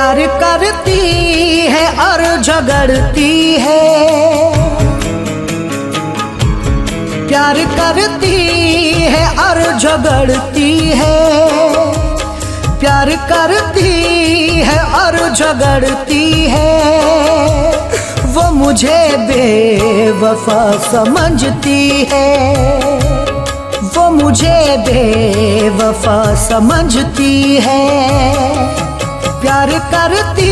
प्यार करती है और झगड़ती है, प्यार करती है और झगड़ती है, प्यार करती है और झगड़ती है। वो मुझे बेवफा समझती है, वो मुझे बेवफा समझती है। प्यार करती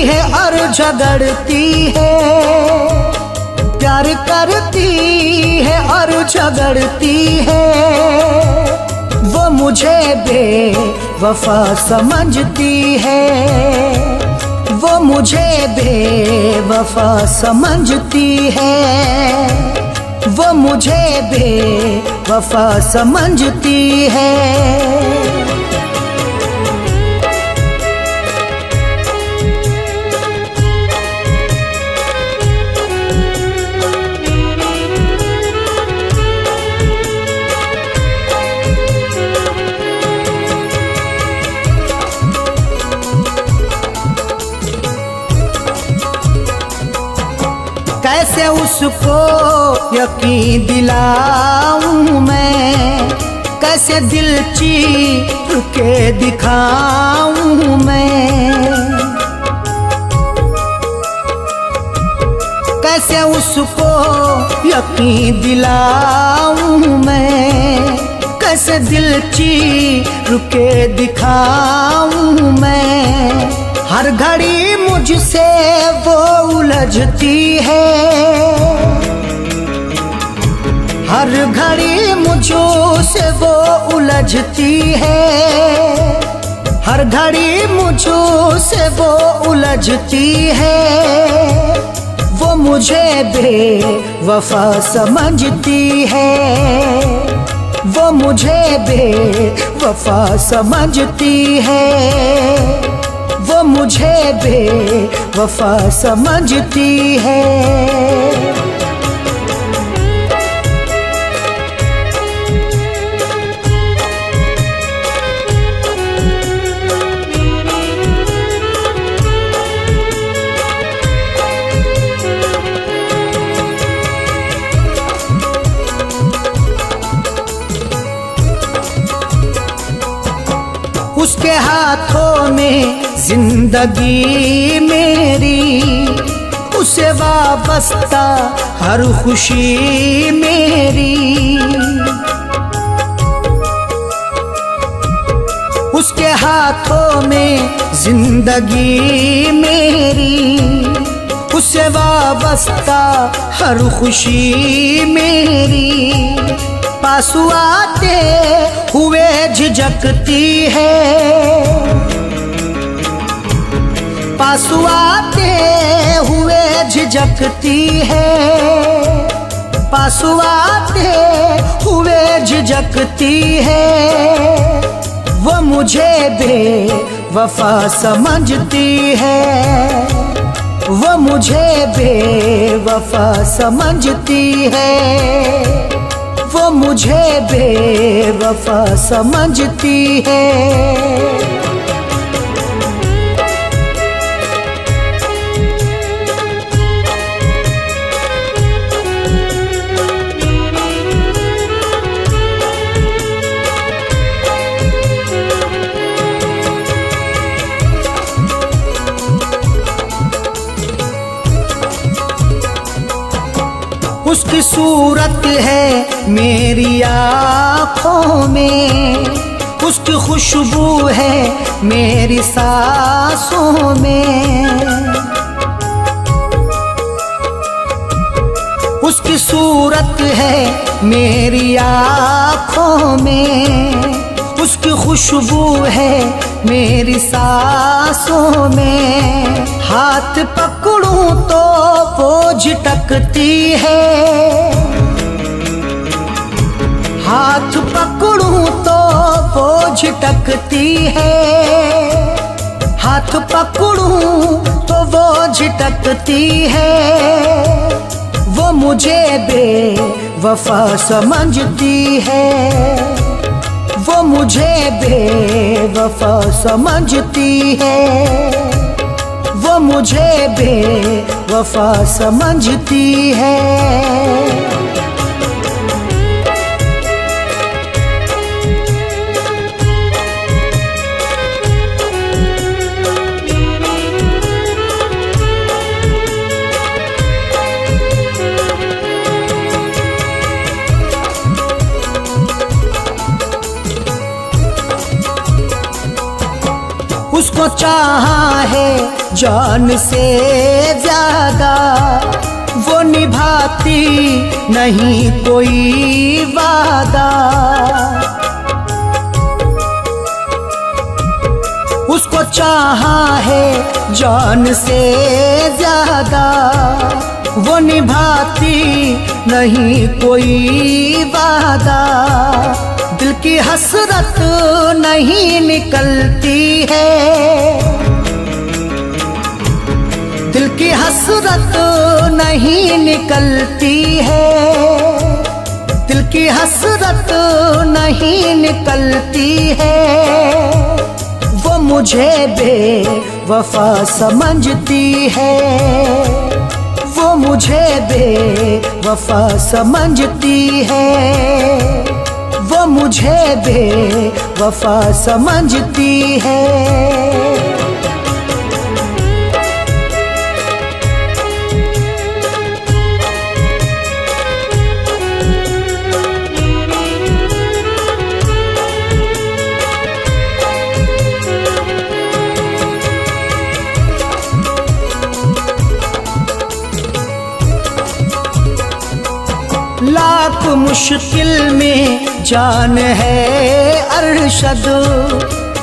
है और झगड़ती है, प्यार करती है और झगड़ती है। वो मुझे बेवफा समझती है, वो मुझे बेवफा समझती है, वो मुझे बेवफा समझती है। कैसे उसको यकीन दिलाऊं मैं, कैसे दिल चीर के दिखाऊं मैं, कैसे उसको यकीन दिलाऊं मैं, कैसे दिल चीर के दिखाऊं मैं। हर घड़ी मुझसे वो उलझती है, हर घड़ी मुझसे वो उलझती है, हर घड़ी मुझसे वो उलझती है। वो मुझे बेवफा समझती है, वो मुझे बेवफा समझती है, वो मुझे बेवफा समझती है। उसके हाथों में जिंदगी मेरी, उसे वाबस्ता हर खुशी मेरी। उसके हाथों में जिंदगी मेरी, उसे वाबस्ता हर खुशी मेरी। पास आते हुए झिझकती है, पास आते हुए झिझकती है, पास आते हुए झिझकती है। वो मुझे बेवफा समझती है, वो मुझे बेवफा समझती है, वो मुझे बेवफा समझती है। उसकी सूरत है मेरी आँखों में, उसकी खुशबू है मेरी सांसों में। उसकी सूरत है मेरी आँखों में, उसकी खुशबू है मेरी सांसों में। हाथ पकड़ूं तो वो झटकती है, हाथ पकड़ूं तो वो झटकती है, हाथ पकड़ूं तो वो झटकती है। वो मुझे बेवफा समझती है, वो मुझे बेवफा समझती है, वो मुझे बेवफा समझती है। उसको चाहा है जान से ज्यादा, वो निभाती नहीं कोई वादा। उसको चाहा है जान से ज्यादा, वो निभाती नहीं कोई वादा। दिल की हसरत नहीं निकलती है, दिल की हसरत नहीं निकलती है, दिल की हसरत नहीं निकलती है। वो मुझे बेवफा समझती है, वो मुझे बेवफा समझती है, वो मुझे बेवफा समझती है। लाख मुश्किल में जान है अरशद,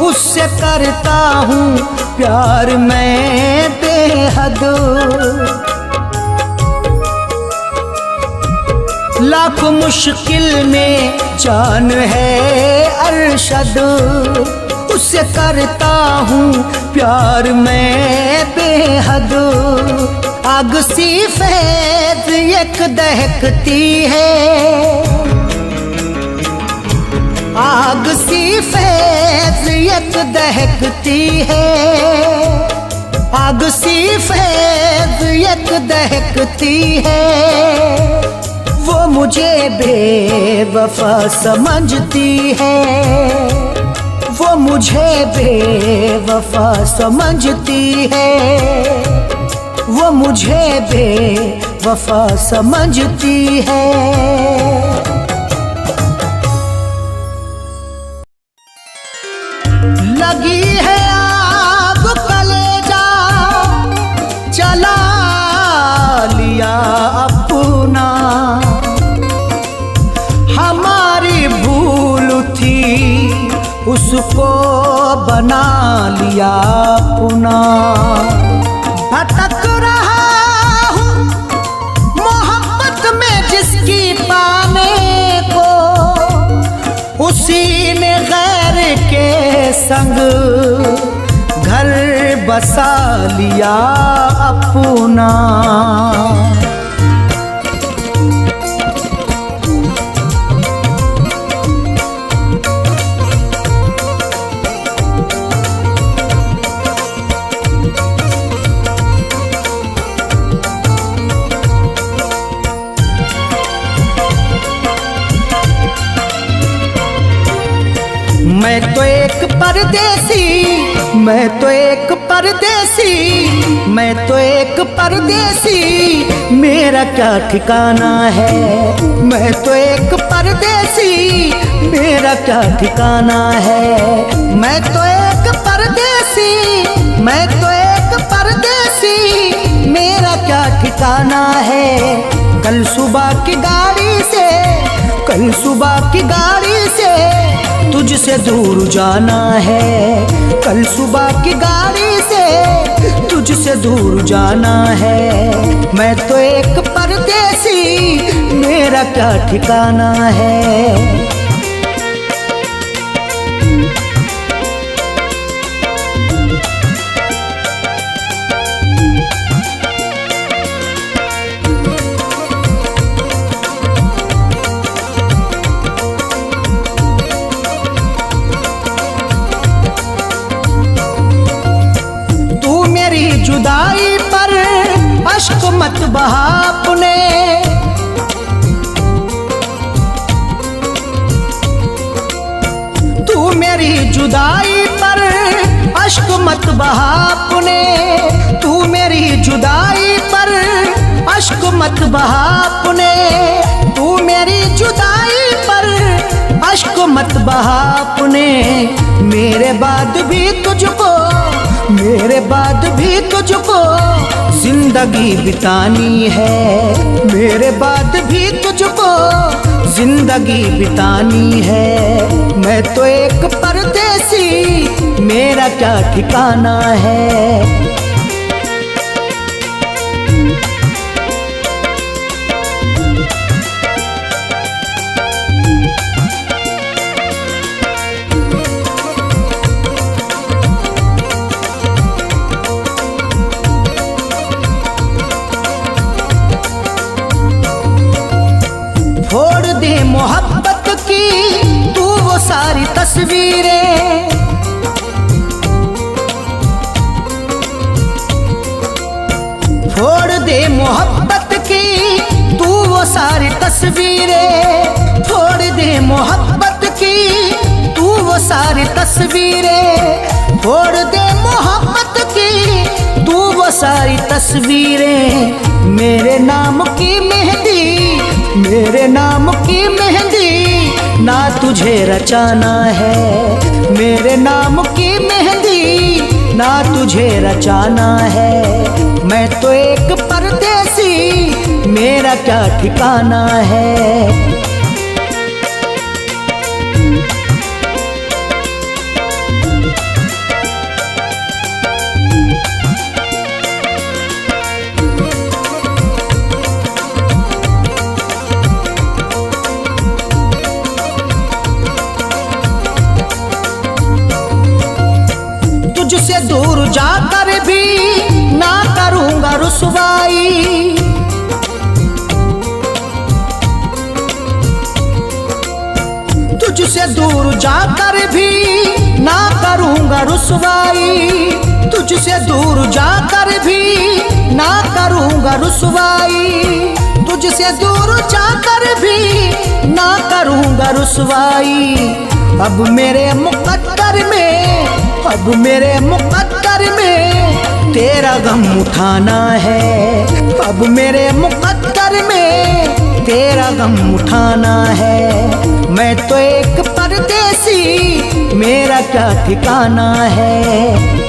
उससे करता हूँ प्यार मैं बेहद। लाख मुश्किल में जान है अरशद, उससे करता हूँ प्यार मैं बेहद। आग सी फैज़ एक दहकती है, आग सी फैज़ एक दहकती है, आग सी फैज़ एक दहकती है। वो मुझे बेवफा समझती है, वो मुझे बेवफा समझती है, वो मुझे बेवफा समझती है। लगी है आग कलेजा, जला लिया अपना। हमारी भूल थी उसको बना लिया अपना। भटक रहा हूँ मोहब्बत में जिसकी पाने को, उसी ने गैर के संग घर बसा लिया अपना। मैं तो एक परदेसी, मैं तो एक परदेसी, मैं तो एक परदेसी, मेरा क्या ठिकाना है। मैं तो एक परदेसी, मेरा क्या ठिकाना है। मैं तो एक परदेसी, मैं तो एक परदेसी, मेरा क्या ठिकाना है। कल सुबह की गाड़ी से, कल सुबह की गाड़ी से तुझसे दूर जाना है। कल सुबह की गाड़ी से तुझसे दूर जाना है। मैं तो एक परदेसी, मेरा क्या ठिकाना है। बहा अपने। तू मेरी जुदाई पर अश्क मत बहा अपने। तू मेरी जुदाई पर अश्क मत बहा अपने। तू मेरी जुदाई पर अश्क मत बहा अपने। मेरे बाद भी तुझको, मेरे बाद भी तुझको जिंदगी बितानी है। मेरे बाद भी तुझको जिंदगी बितानी है। मैं तो एक परदेसी, मेरा क्या ठिकाना है। छोड़ दे मोहब्बत की तू वो सारी तस्वीरें। छोड़ दे मोहब्बत की तू वो सारी तस्वीरें। छोड़ दे मोहब्बत की तू वो सारी तस्वीरें। छोड़ दे मोहब्बत की तू वो सारी तस्वीरें। मेरे नाम की मेहंदी, मेरे नाम की मेहंदी ना तुझे रचाना है। मेरे नाम की मेहंदी ना तुझे रचाना है। मैं तो एक परदेसी, मेरा क्या ठिकाना है। तुझसे दूर जाकर भी ना करूंगा रुसवाई। तुझसे दूर जाकर भी ना करूंगा रुसवाई। तुझसे दूर जाकर भी ना करूंगा रुसवाई। तुझसे दूर जाकर भी ना करूंगा रुसवाई। अब मेरे मुकद्दर में, अब मेरे मुकद्दर में तेरा गम उठाना है। अब मेरे मुकद्दर में तेरा गम उठाना है। मैं तो एक परदेसी, मेरा क्या ठिकाना है।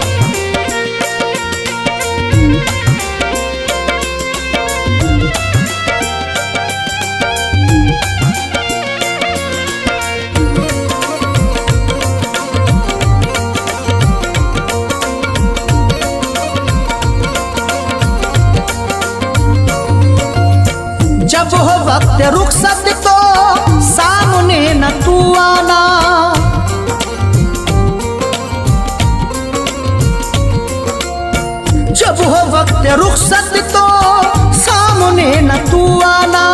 जब हो वक्त रुखसत तो सामने न तू आना। जब हो वक्त रुखसत तो सामने न तू आना।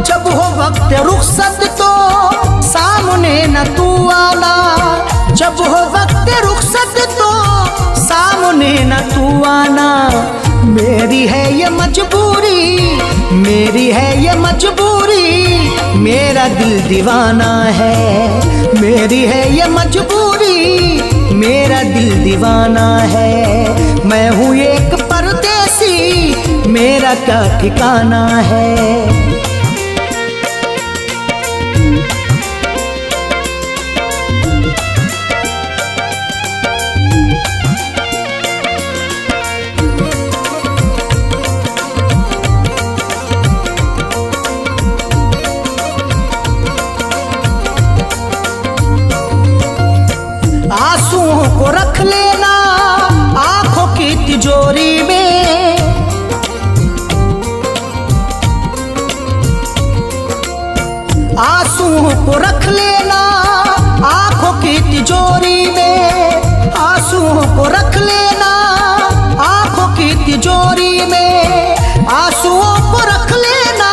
जब हो वक्त रुखसत तो सामने न तू आना। जब हो वक्त रुखसत तो सामने न तू आना। मेरी है ये मजबूरी, मेरी है ये मजबूरी, मेरा दिल दीवाना है। मेरी है ये मजबूरी, मेरा दिल दीवाना है। मैं हूँ एक परदेसी, मेरा क्या ठिकाना है। आंसुओं को रख लेना आंखों की तिजोरी में। आंसुओं को रख लेना आंखों की तिजोरी में। आंसुओं को रख लेना आंखों की तिजोरी में। आंसुओं को रख लेना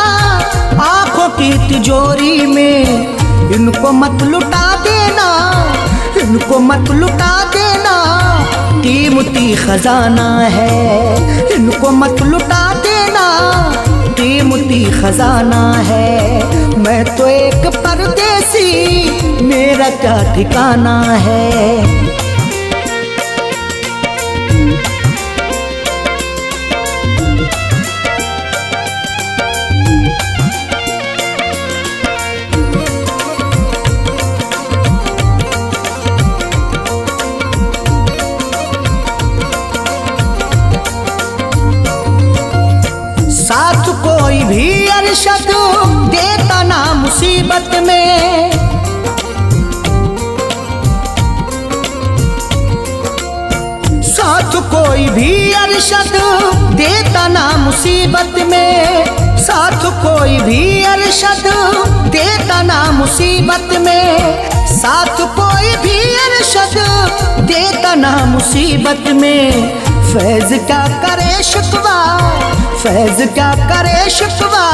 आंखों की तिजोरी में। इनको मत लुटा देना, इनको मत लुटा देना, कीमती खजाना है। इनको मत लुटा देना, खजाना है। मैं तो एक परदेसी, मेरा क्या ठिकाना है। साथ कोई भी अरशद देता ना मुसीबत में, साथ कोई भी अरशद देता ना मुसीबत में, साथ कोई भी अरशद देता ना मुसीबत में, साथ कोई भी अरशद देता ना मुसीबत में। फैज क्या करे शिकवा, फैज क्या करे शिकवा,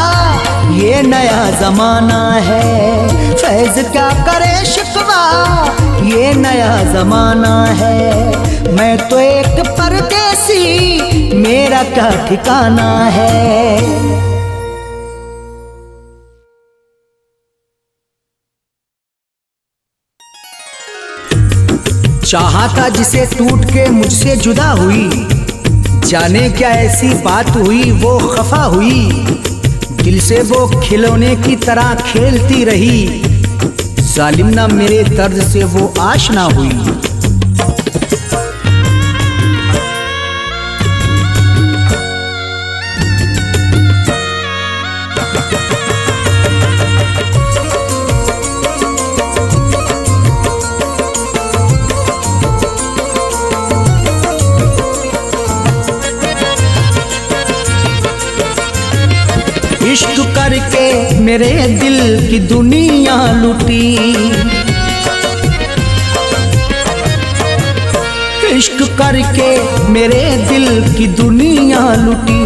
ये नया जमाना है। फैज क्या करे शिकवा, ये नया जमाना है। मैं तो एक परदेसी, मेरा क्या ठिकाना है। चाहा था जिसे टूट के मुझसे जुदा हुई, जाने क्या ऐसी बात हुई वो खफा हुई। दिल से वो खिलौने की तरह खेलती रही, जालिम ना मेरे दर्द से वो आशना हुई। इश्क करके मेरे दिल की दुनिया लूटी, इश्क करके मेरे दिल की दुनिया लूटी,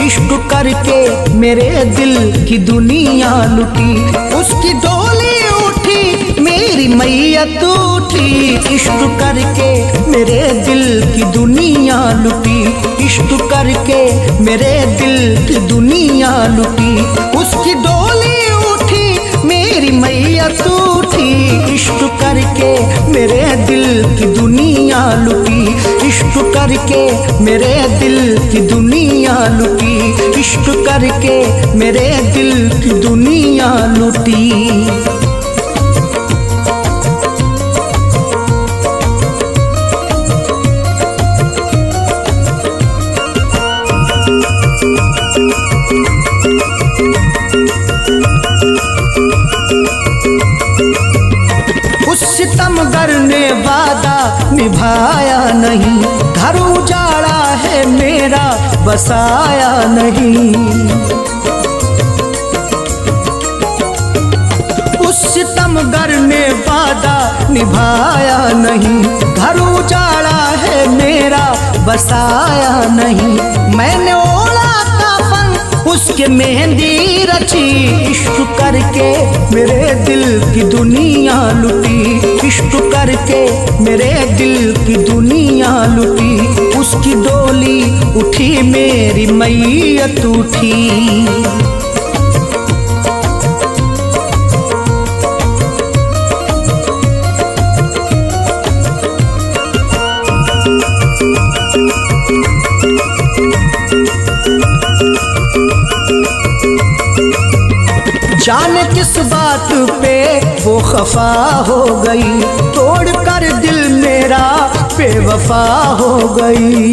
इश्क करके मेरे दिल की दुनिया लूटी। उसकी डोली उठी मेरी मैयत उठी, इश्क करके मेरे दिल की दुनिया लूटी, इश्क करके मेरे दिल की दुनिया लूटी। उसकी डोली उठी मेरी मैयत उठी, इश्क करके मेरे दिल की दुनिया लूटी, इश्क करके मेरे दिल की दुनिया लूटी, इश्क करके मेरे दिल की दुनिया लूटी। उस सितमगर ने वादा निभाया नहीं, घर उजाड़ा है मेरा बसाया नहीं। उस सितमगर ने वादा निभाया नहीं, घर उजाड़ा है मेरा बसाया नहीं। मैंने ओढ़ा काफन उसके मेहंदी रची, इश्क करके मेरे दिल की दुनिया लूटी, इश्क करके मेरे दिल की दुनिया लूटी। उसकी डोली उठी मेरी मैयत उठी। जाने किस बात पे वो खफा हो गई, तोड़ कर दिल मेरा बेवफा हो गई।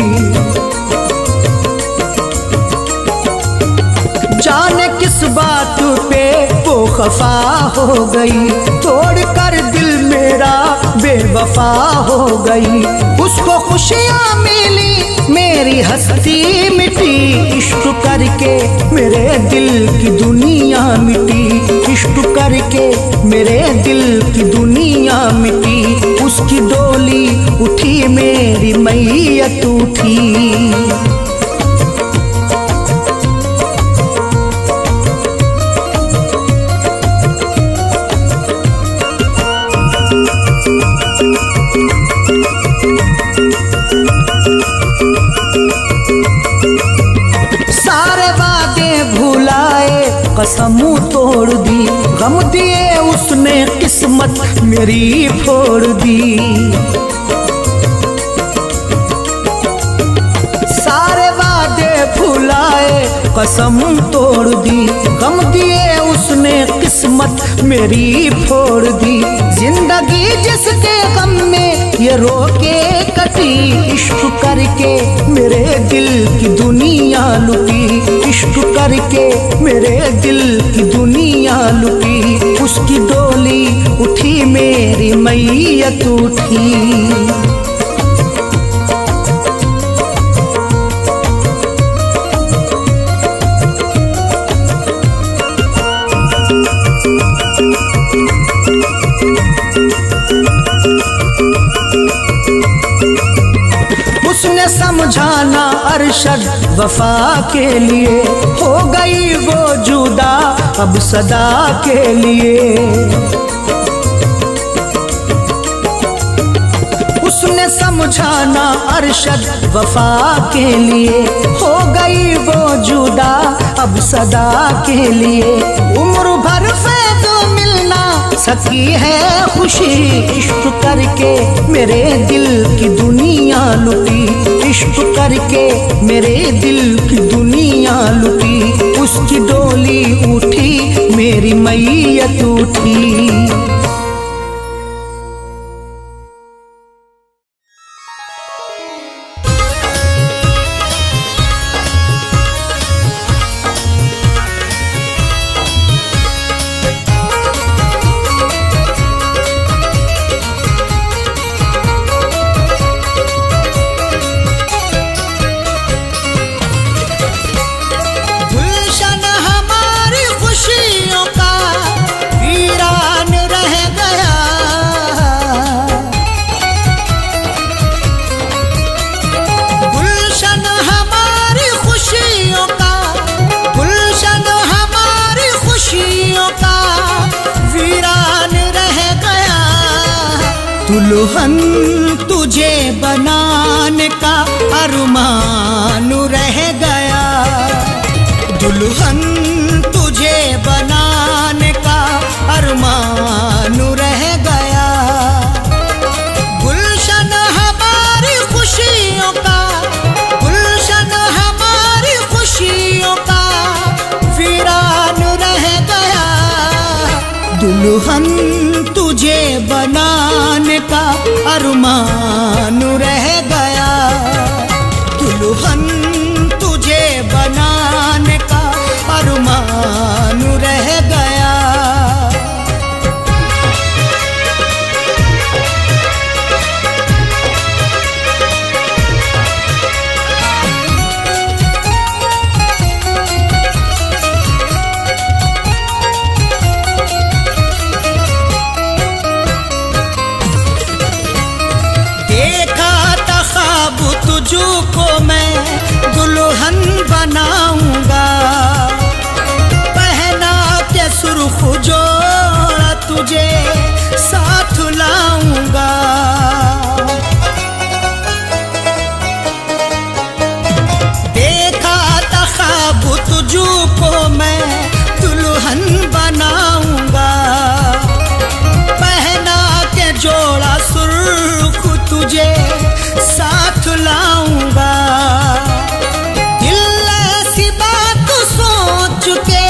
जाने किस बात पे वो खफा हो गई, तोड़ कर दिल मेरा बेवफा हो गई। उसको खुशियाँ मिली मेरी हस्ती मिटी, इश्क करके मेरे दिल की दुनिया मिटी, इश्क करके मेरे दिल की दुनिया मिटी। उसकी डोली उठी मेरी मैयत उठी। सारे वादे भुलाए कसम तोड़ दी। गम दिए उसने किस्मत मेरी फोड़ दी। सारे वादे भुलाए कसम तोड़ दी। गम दिए उसने किस्मत मेरी फोड़ दी। जिंदगी जिसके गम में ये रोके कटी, इश्क करके मेरे दिल की दुनिया लुटी। इश्क करके मेरे दिल की दुनिया लुटी। उसकी डोली उठी मेरी मैयत उठी। उसने समझाना अरशद वफा के लिए, हो गई वो जुदा अब सदा के लिए। उसने समझाना अरशद वफा के लिए, हो गई वो जुदा अब सदा के लिए। उम्र भर फैज़ मिलना सकी है खुशी, इश्क करके मेरे दिल की दुनिया लुटी। इश्क करके मेरे दिल की दुनिया लुटी। उसकी डोली उठी मेरी मैयत उठी। दुल्हन तुझे बनाने का अरमान रह गया। दुल्हन तुझे बनाने का अरमान रह गया। गुलशन हमारी खुशियों का, गुलशन हमारी खुशियों का वीरान रह गया। दुल्हन तुझे बनाने का अरमान रह गया। दुल्हन तुझे बनाने का अरमान रह गया। तुझको मैं दुल्हन बनाऊंगा, पहना के सुर्ख जोड़ा तुझे साथ लाऊंगा। देखा था ख्वाब तुझको मैं दुल्हन बनाऊंगा, पहना के जोड़ा सुर्ख तुझे साथ लाऊंगा। दिल ऐसी बात सोच के,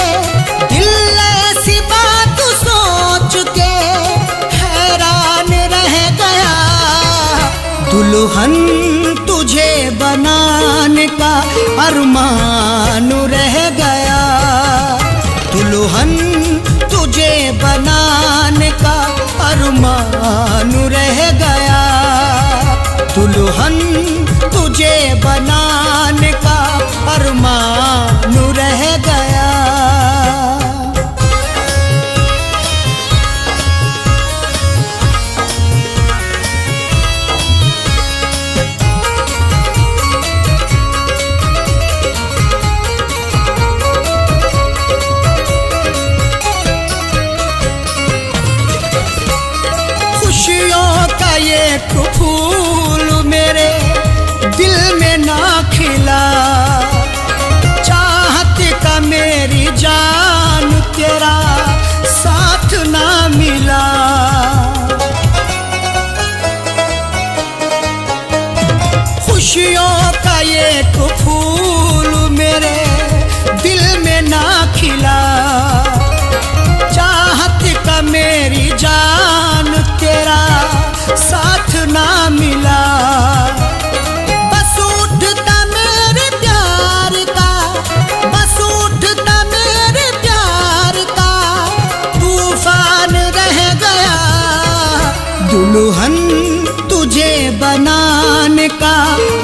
दिल ऐसी बात सोच के हैरान रह गया। दुल्हन तुझे बनाने का अरमान रह गया। दुल्हन तुझे बनाने का अरमान रह गया। दुल्हन तुझे बनाने का अरमान रह गया।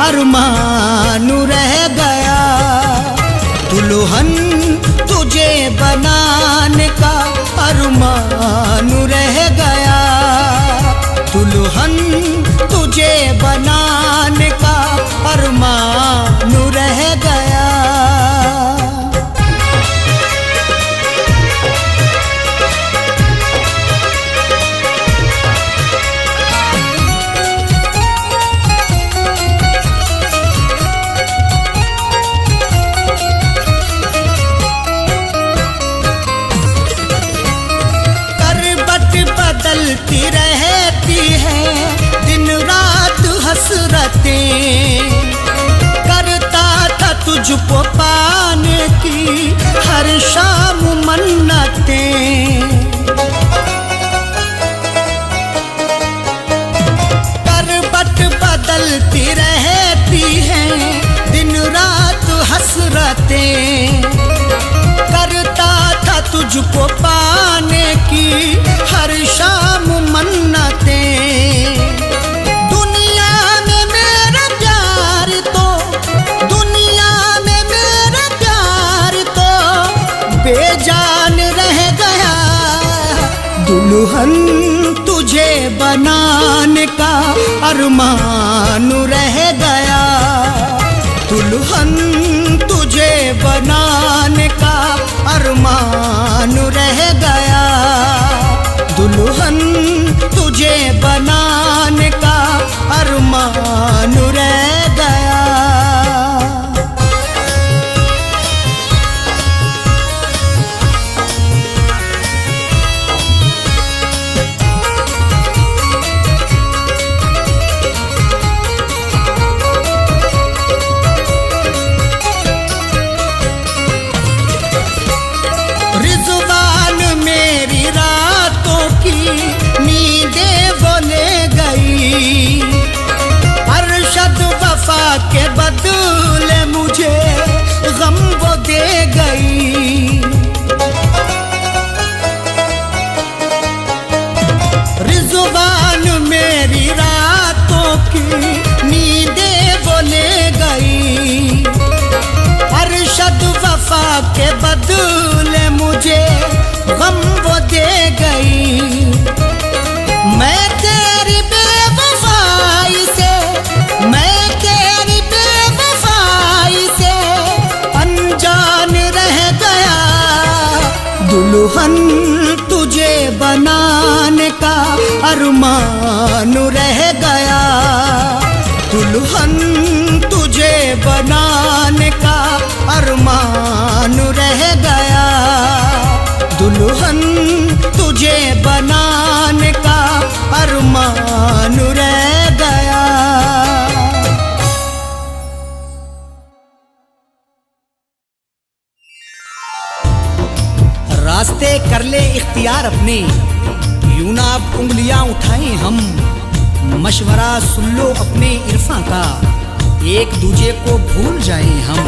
अरमान रह गया। दुल्हन तुझे बनाने का अरमान रह गया। दुल्हन तुझे बनाने का अरमान रह गया। बदलती रहती है दिन रात हसरतें, करता था तुझको पाने की हर शाम मन्नतें। करवट बदलती रहती है दिन रात हसरतें, करता था तुझको पाने की हर शाम मन्नतें। दुनिया में मेरा प्यार तो, दुनिया में मेरा प्यार तो बेजान रह गया। दुल्हन तुझे बनाने का अरमान रह गया। दुल्हन तुझे बनाने का अरमान रह गया। दुल्हन तुझे बनाने का अरमान रह गया। रिज़वान मेरी रातों की नींदें वो ले गई। अरशद वफा के बदले मुझे गम वो दे गई। रिज़वान मेरी रातों की नींदें वो ले गई। अरशद वफा के बदले मुझे गम वो दे गई। मैं तेरी बेवफाई से, मैं तेरी बेवफाई से अनजान रह गया। दुल्हन तुझे बनाने का अरमान रह गया। दुल्हन तुझे बनाने का अरमान रह गया। दुल्हन तुझे बनाने का अरमान रह गया। रास्ते कर ले इख्तियार अपने, यूं ना अब उंगलियां उठाएं हम। मशवरा सुन लो अपने इरफां का, एक दूजे को भूल जाएं हम।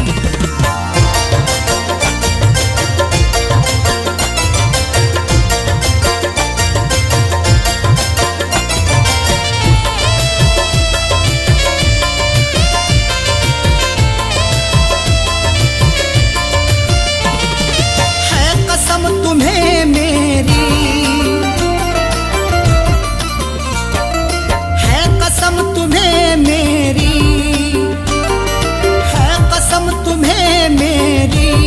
मेरी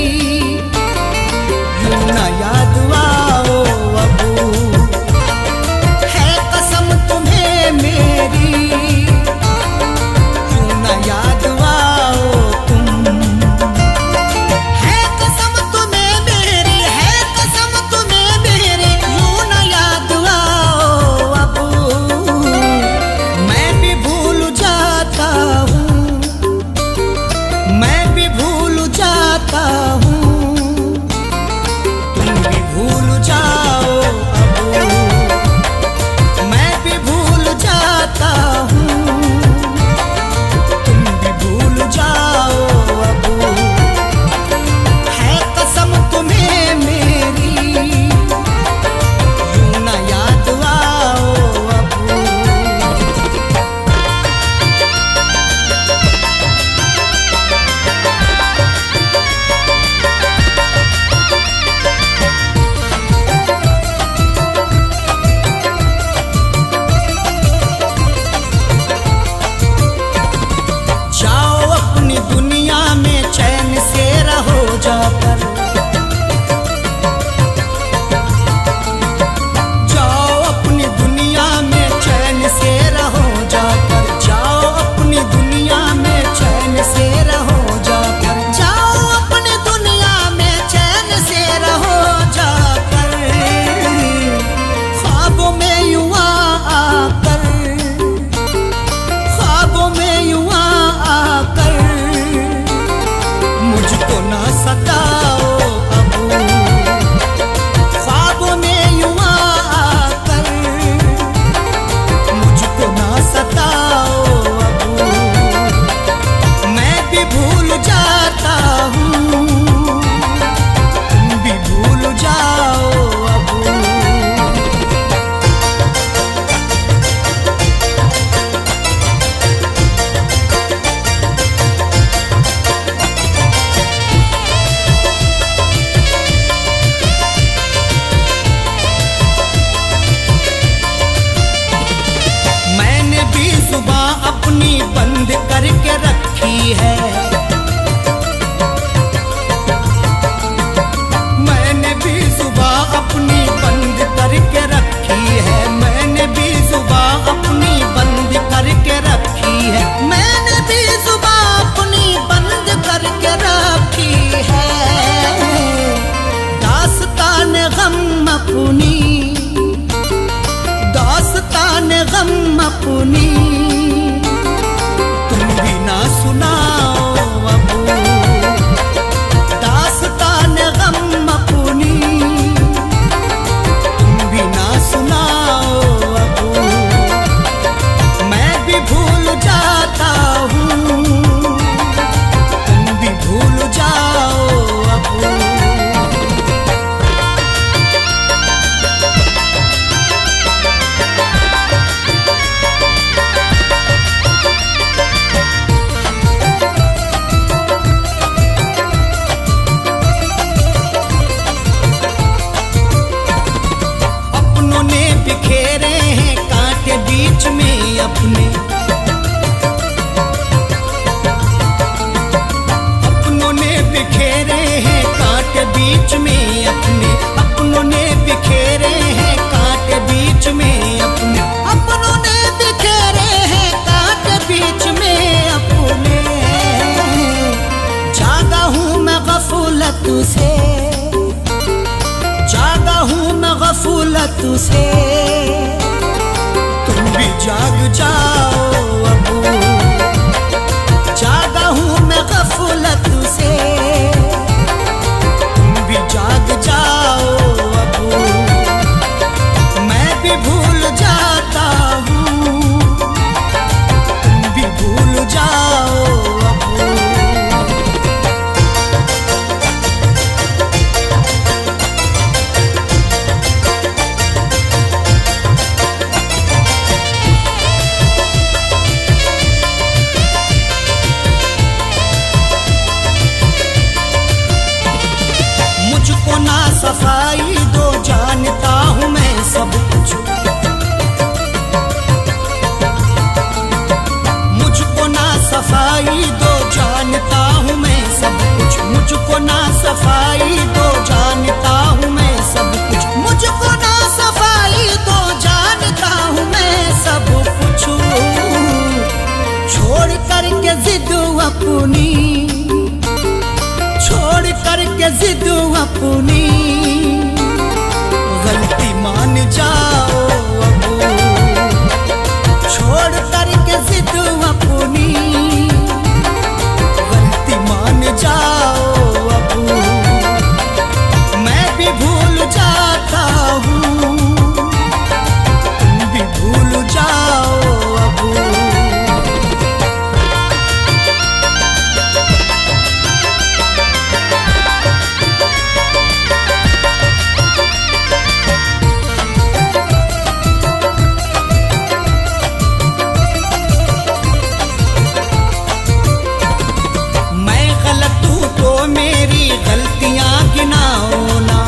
अपनी, तुम भी ना सुनाओ अबू दास्तान गम अपनी, तुम भी ना सुनाओ अबू, मैं भी भूल जाता हूँ, तुम भी भूल जाओ अबू। बिखेरे हैं कांटे बीच में अपने, अपनों ने बिखेरे हैं कांटे बीच में अपने, अपनों ने बिखेरे हैं कांटे बीच में अपने, अपनों ने बिखेरे हैं कांटे बीच में अपने। जागा हूँ मैं गफलत से, जागा हूँ मैं गफलत से, तुम भी जाग जाओ अबू, जागा हूँ मैं गफलत से, तुम भी जाग जाओ अबू, मैं भी भूल जाता हूँ, तुम भी भूल जाओ अबू। मुझको ना सफाई दो, जानता हूँ मैं सब कुछ, मुझको ना सफाई दो, जानता हूँ मैं सब कुछ, मुझको ना सफाई दो, जानता हूँ मैं सब कुछ, मुझको ना सफाई दो, जानता हूँ मैं सब कुछ। छोड़ करके जिद अपनी, छोड़ करके जिद अपनी, गलती मान जाओ अबू, छोड़ करके जिद अपनी, गलती मान जाओ अबू, मैं भी भूल जाता हूँ, तुम भी भूल जाओ अबू। मेरी गलतियां गिनाओ ना,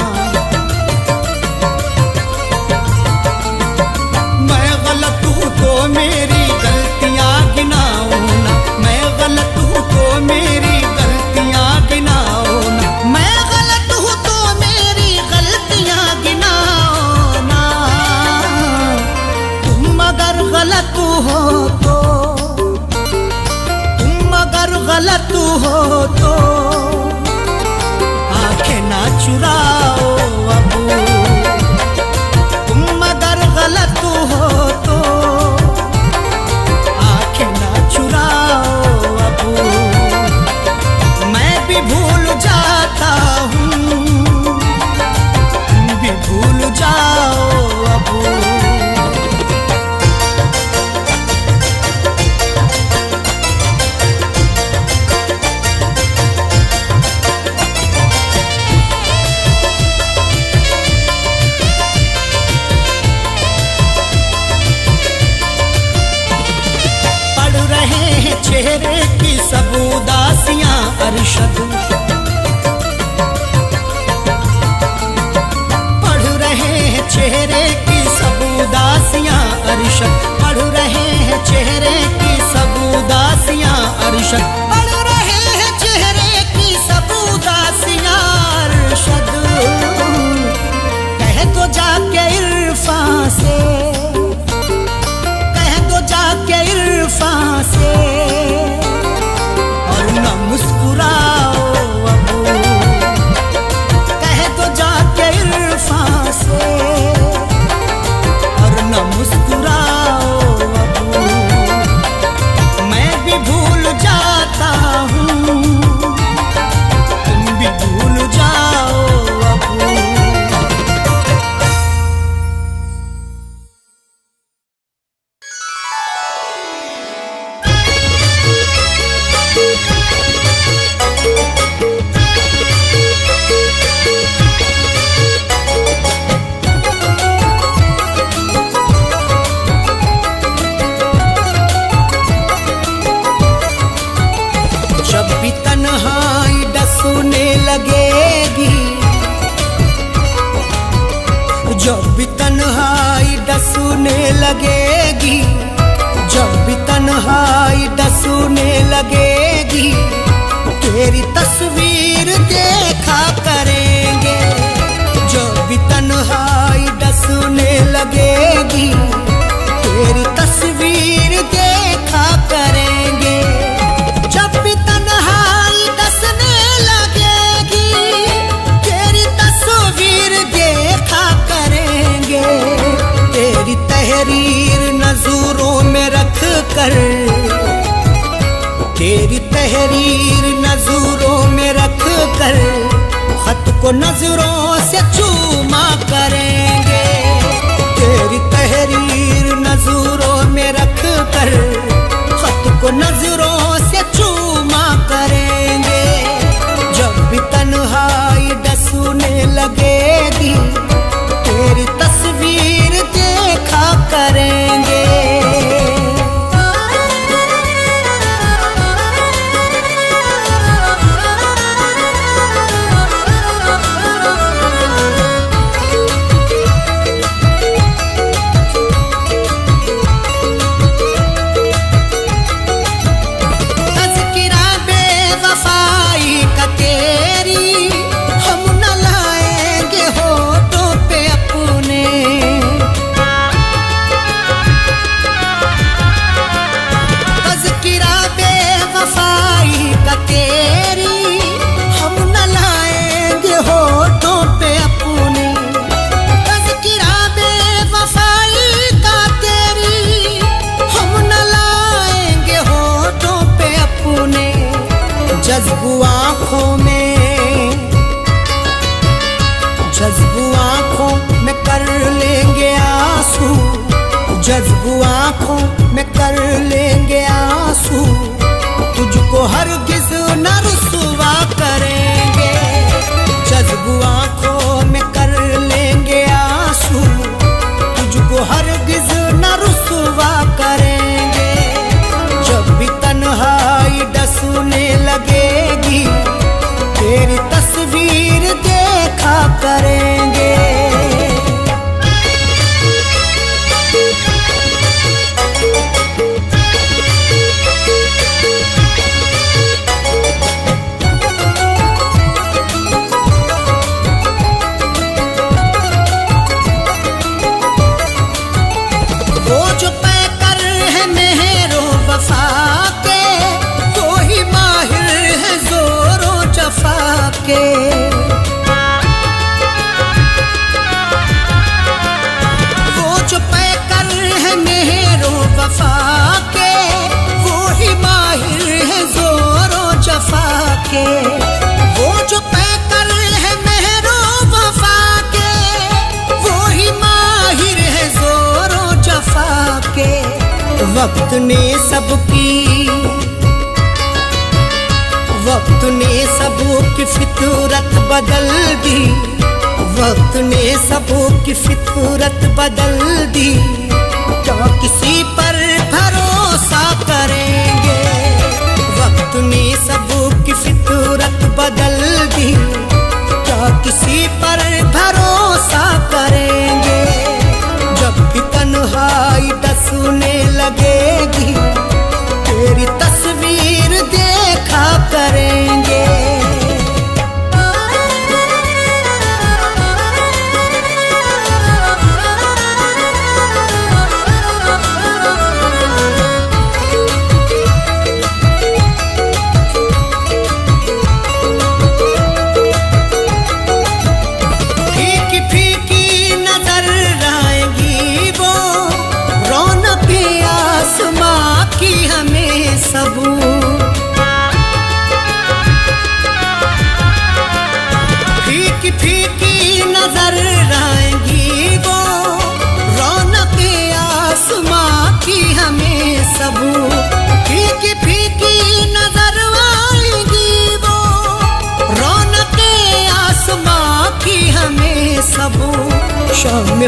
मैं गलत हूँ तो मेरी गलतियां गिनाओ ना, मैं गलत हूँ तो मेरी गलतियां गिनाओ ना, मैं गलत हूँ तो मेरी गलतियां गिनाओ ना। तुम अगर गलत हो तो, तुम अगर गलत हो तो ना चुराओ अबू, तुम अगर गलत हो तो आंखें ना चुराओ अबू, मैं भी भूल जाता हूँ, तुम भी भूल जाओ अबू। चेहरे की सब उदासियां अरशद, पढ़ रहे हैं चेहरे की सब उदासियां अरशद, पढ़ रहे हैं चेहरे की सब उदासियां अरशद, पढ़ रहे हैं चेहरे की सब उदासियां अरशद। कह दो जाके इरफान से, कह दो जाके इरफान से, और न मुस्कुराओ अबू, कह दो जाके इरफान से, और न मुस्कुराओ अबू। लगेगी, जब भी तन्हाई डसूने लगेगी, तेरी तस्वीर देखा करेंगे। जब भी तन्हाई डसूने लगेगी, तेरी तस्वीर देखा करेंगे। जब भी तन्हाई डसने लगेगी, तेरी तस्वीर देखा करेंगे। तेरी तहरीर नजरों में रख कर, तेरी तहरीर नजरों में रख कर, खत को नजरों से चूमा करेंगे। तेरी तहरीर नजरों में रख कर, खत को नजरों से चूमा करेंगे। जब भी तन्हाई डसूने लगेगी, तेरी तस्वीर देखा करेंगे। जज्बू आँखों में कर लेंगे आंसू, जज्बू आँखों में कर लेंगे आंसू, तुझको हरगिज़ न रुसवा करेंगे। जज्बू आँखों में कर लेंगे आंसू, तुझको हरगिज़ न रुसवा करेंगे। जब भी तन्हाई डसूने लगेगी, तेरी तस्वीर देखा करेंगे। वो जो पैकर है मेहरो वफा के, वो ही माहिर है जोरो जफा के। वो जो पैकर है मेहरो वफा के, वो ही माहिर है जोरो जफा के। वो जो पैकर है मेहरो वफा के, वो ही माहिर है जोरो जफा के। वक्त ने सबकी फितरत बदल दी, वक्त ने सबकी फितरत बदल दी। क्या किसी पर भरोसा करेंगे? वक्त ने सबकी फितरत बदल दी, क्या किसी पर भरोसा करेंगे? जब भी तन्हाई डसूने लगेगी, तेरी तस्वीर देखा करेंगे। फीकी फीकी नजर आएगी वो, रौनक आसमां की हमें सबू। फीकी फीकी नजर आएगी वो, रौनक आसमां की हमें सबू। फीकी फीकी नजर आएगी वो, रौनक आसमां की हमें सबू। शाम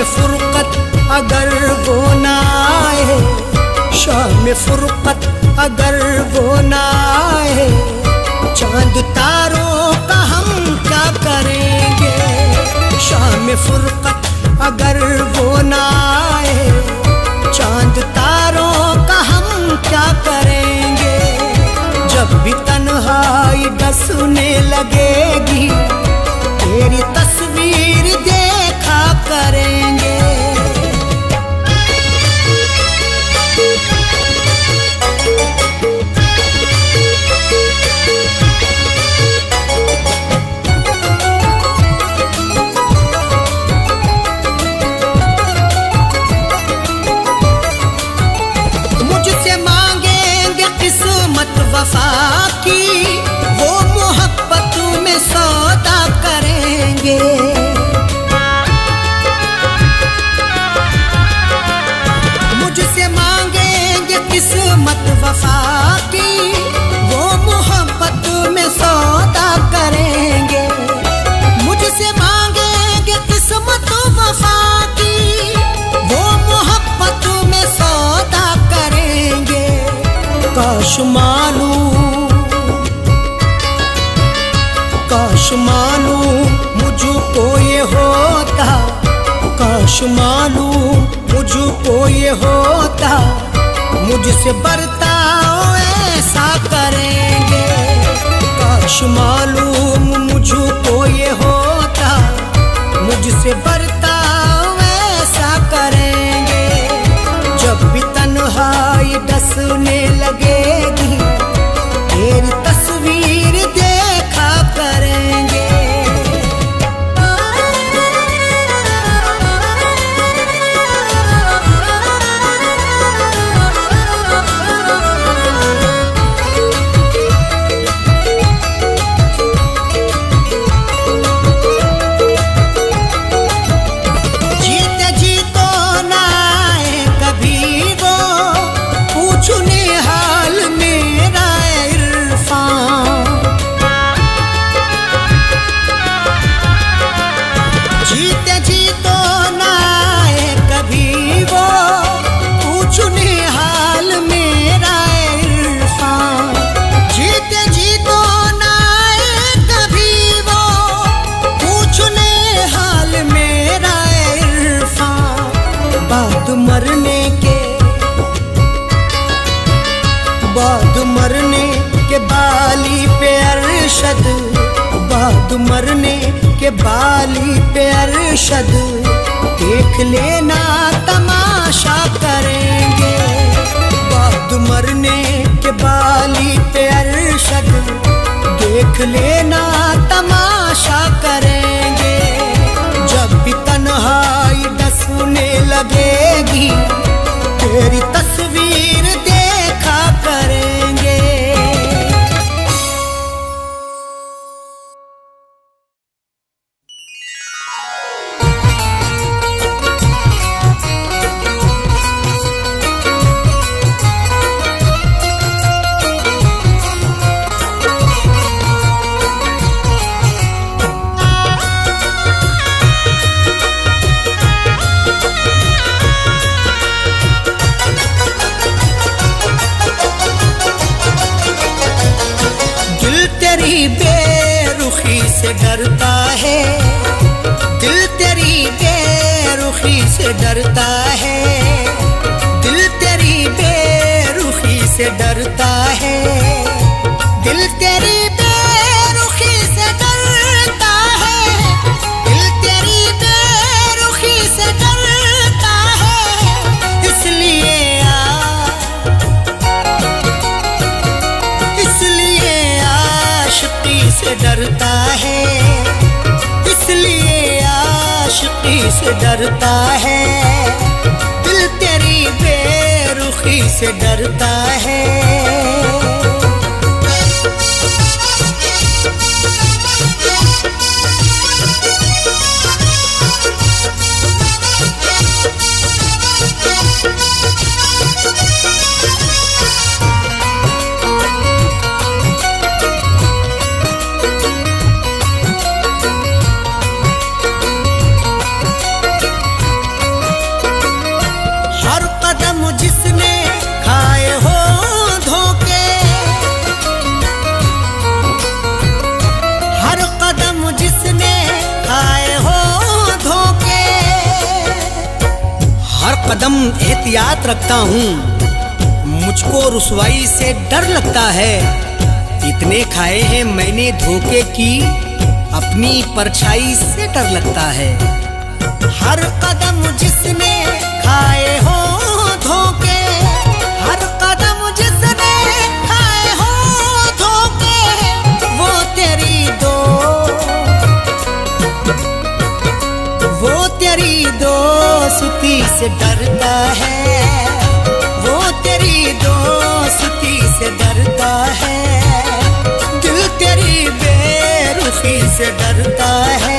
फुरकत अगर वो ना आए, शाम फुरकत अगर वो ना आए, चांद तारों का हम क्या करेंगे? किस्मत वफा की, वो मोहब्बत में सौदा करेंगे। मुझसे मांगेंगे किस्मत वफा की, वो मोहब्बत में सौदा करेंगे। काश मालूम मुझको ये होता, काश मालूम मुझको ये होता, मुझसे बर्ताव ऐसा करेंगे। काश मालूम मुझको ये होता, मुझसे बर्ताव ऐसा करेंगे। जब भी तन्हाई डसने लगेगी, तेरी तस्वीर देखा करेंगे। मरने के बाली पे अरशद, बाद मरने के बाली पे अरशद, देख लेना तमाशा करेंगे। बाद मरने के बाली पे अरशद, देख लेना तमाशा करेंगे। जब भी तन्हाई डसने लगेगी, तेरी तस्वीर देखा करेंगे। बेरुखी से डरता है, दिल तेरी बेरुखी से डरता है, दिल तेरी बेरुखी से डरता है, दिल तेरी बेरुखी से डरता है, दिल तेरी बेरुखी से डरता है। इसलिए आशिकी से डरता है, इसलिए आशिकी से डरता है, दिल तेरी बेरुखी से डरता है। जिसने खाए हो धोखे, हर कदम जिसने खाए हो धोखे, हर कदम एहतियात रखता हूँ, मुझको रुसवाई से डर लगता है। इतने खाए हैं मैंने धोखे की, अपनी परछाई से डर लगता है। हर कदम जिसने खाए हो धोखे, हर कदम जिसने खाए हो धोखे, वो तेरी दोस्ती से डरता है, वो तेरी दोस्ती से डरता है, दिल तेरी बेरुखी से डरता है।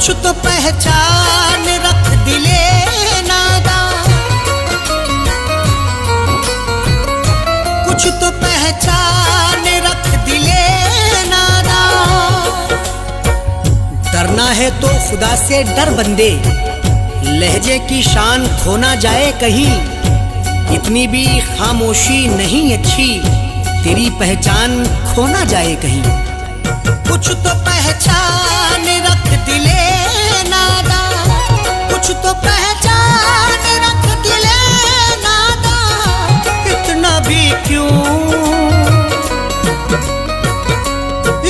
कुछ तो पहचान रख दिले नादा, कुछ तो पहचान रख दिले नादा। डरना है तो खुदा से डर बंदे, लहजे की शान खो ना जाए कहीं। इतनी भी खामोशी नहीं अच्छी, तेरी पहचान खो ना जाए कहीं। कुछ तो पहचान रख दिले नादा, कुछ तो पहचान रख दिले नादा। इतना भी क्यों,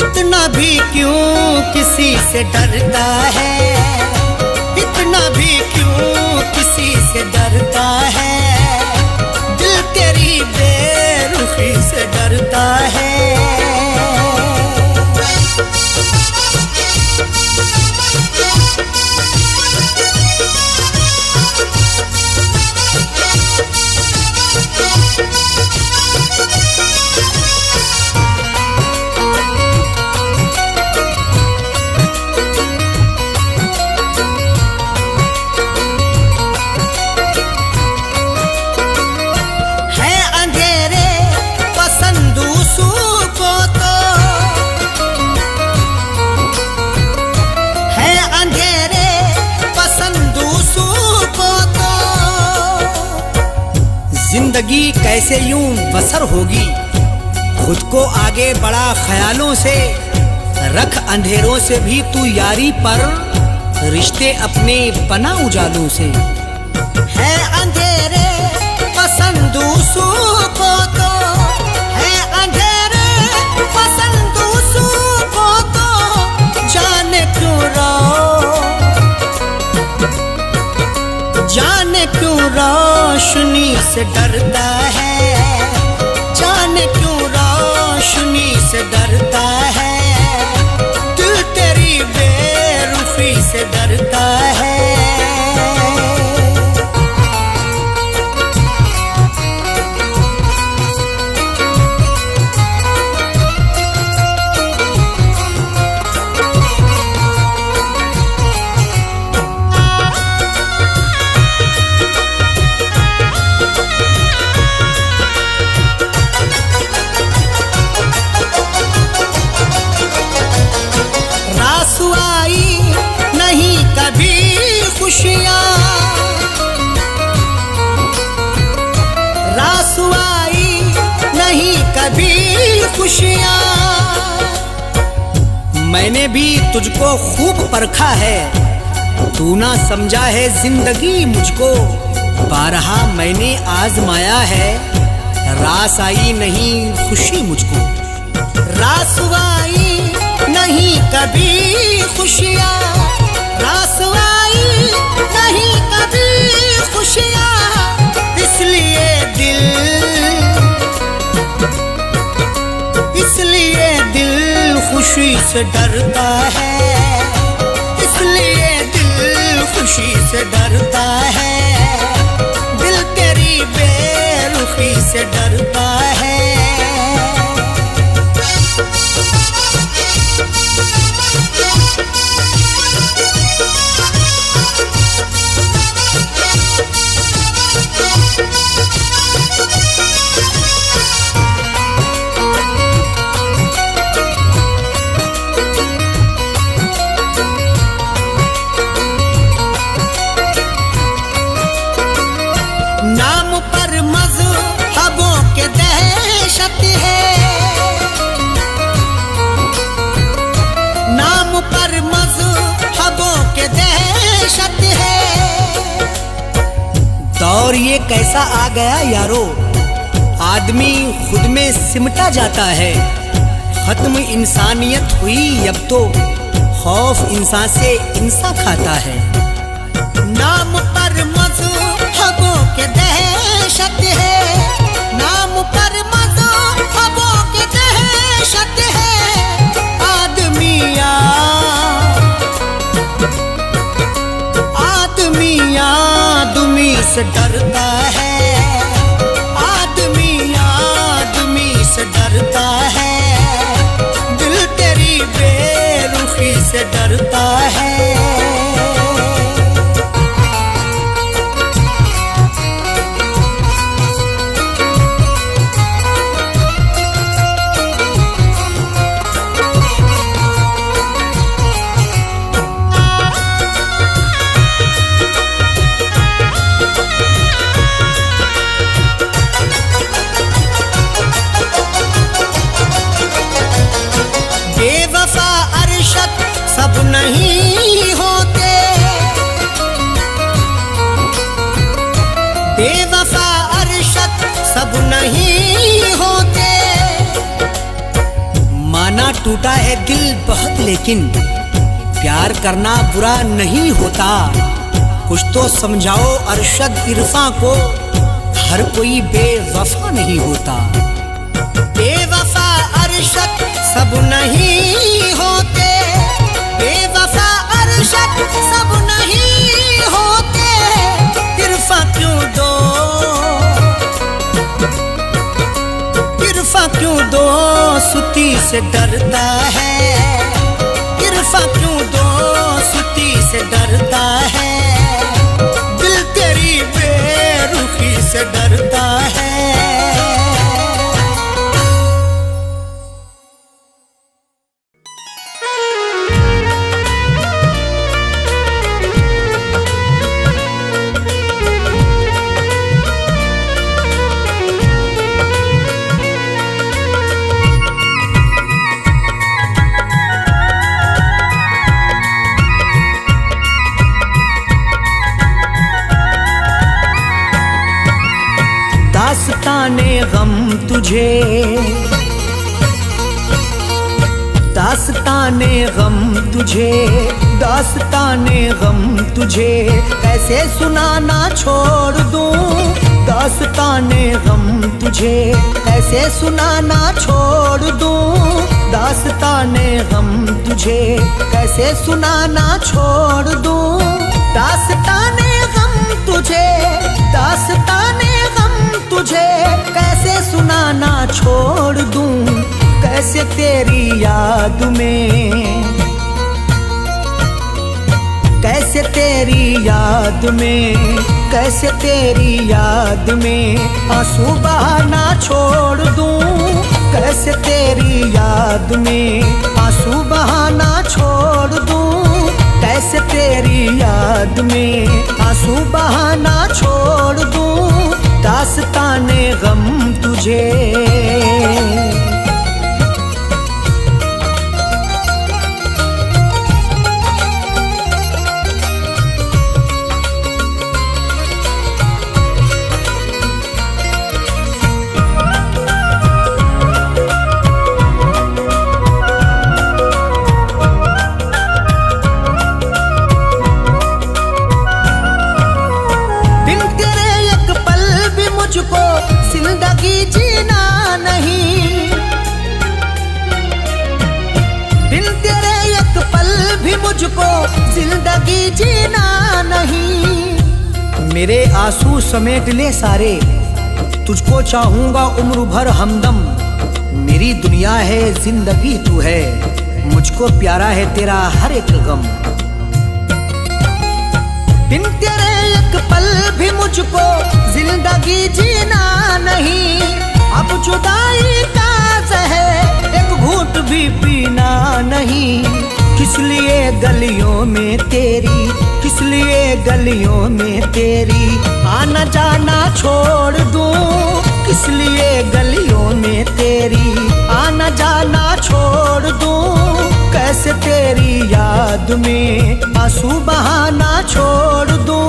इतना भी क्यों किसी से डरता है, इतना भी क्यों किसी से डरता है। दिल तेरी बेरुखी से डरता है। जिंदगी कैसे यूं बसर होगी, खुद को आगे बढ़ा ख्यालों से। रख अंधेरों से भी तू यारी पर, रिश्ते अपने बना उजालों से। है अंधेरे पसंद उसको तो, है अंधेरे पसंद उसको तो। जाने क्यों जाने क्यों रोशनी से डरता है, जाने क्यों रोशनी से डरता है। दिल तेरी बेरुखी से डरता है। खुशियाँ रासुआई नहीं कभी खुशियाँ। मैंने भी तुझको खूब परखा है, तू ना समझा है जिंदगी मुझको। बारहा मैंने आजमाया है, रास आई नहीं खुशी मुझको। रासुआई नहीं कभी खुशियाँ, रासुआई नहीं कभी खुशियाँ। इसलिए दिल खुशी से डरता है, इसलिए दिल खुशी से डरता है। दिल तेरी बेरुखी से डरता है। नाम पर मज़हबों के दहशत है, नाम पर मज़हबों के दहशत है। दौर ये कैसा आ गया यारो, आदमी खुद में सिमटा जाता है। खत्म इंसानियत हुई अब तो, खौफ इंसान से इंसान खाता है। नाम पर मज़हबों के दहशत है, नाम पर मज़हबों के दहशत है। आदमी से डरता है, आदमी से डरता है। दिल तेरी बेरुखी से डरता है। टूटा है दिल बहुत, लेकिन प्यार करना बुरा नहीं होता। कुछ तो समझाओ अरशद इरफां को, हर कोई बेवफा नहीं होता। बेवफा अरशद सब नहीं होते, बेवफा अरशद सब नहीं होते। इरफां क्यों दो, इरफां क्यों दो सुती से डरता है। इरफां क्यों दो सुती से डरता है। दिल तेरी बेरुखी से डरता है। दास्ताने गम तुझे, दास्ताने गम तुझे, दास्ताने गम तुझे कैसे सुनाना छोड़ दूं। दास्ताने गम तुझे कैसे सुनाना छोड़ दूं। दास्ताने गम तुझे कैसे सुनाना छोड़ दूं। दास्ताने गम तुझे, दास्ताने तुझे कैसे सुनाना छोड़ दूं। कैसे तेरी याद में, कैसे तेरी याद में, कैसे तेरी याद में आंसू बहाना छोड़ दूं। कैसे तेरी याद में आंसू बहाना छोड़ दूं। कैसे तेरी याद में आंसू बहाना छोड़ दूं। दास्ताने गम तुझे। जिंदगी जीना नहीं, बिन तेरे एक पल भी मुझको जिंदगी जीना नहीं। मेरे आंसू समेट ले सारे, तुझको चाहूंगा उम्र भर हमदम। मेरी दुनिया है जिंदगी तू है, मुझको प्यारा है तेरा हर एक गम। बिन तेरे एक पल भी मुझको जिंदगी जीना नहीं। अब जुदाई का ज़हर एक घूंट भी पीना नहीं। किस लिए गलियों में तेरी, किस लिए गलियों में तेरी आना जाना छोड़ दूं। किस लिए गलियों में तेरी आना जाना छोड़ दूं। कैसे तेरी याद में आंसू बहाना छोड़ दूं।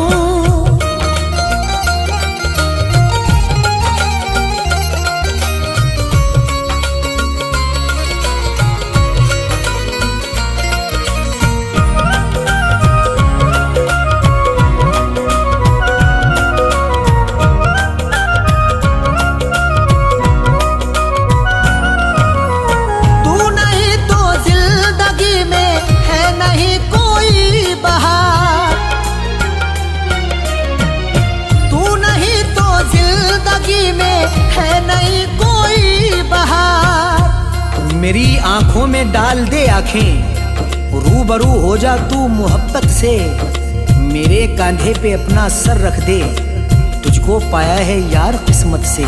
मेरी आंखों में डाल दे आंखें, रूबरू हो जा तू मोहब्बत से। मेरे कांधे पे अपना सर रख दे, तुझको पाया है यार किस्मत से।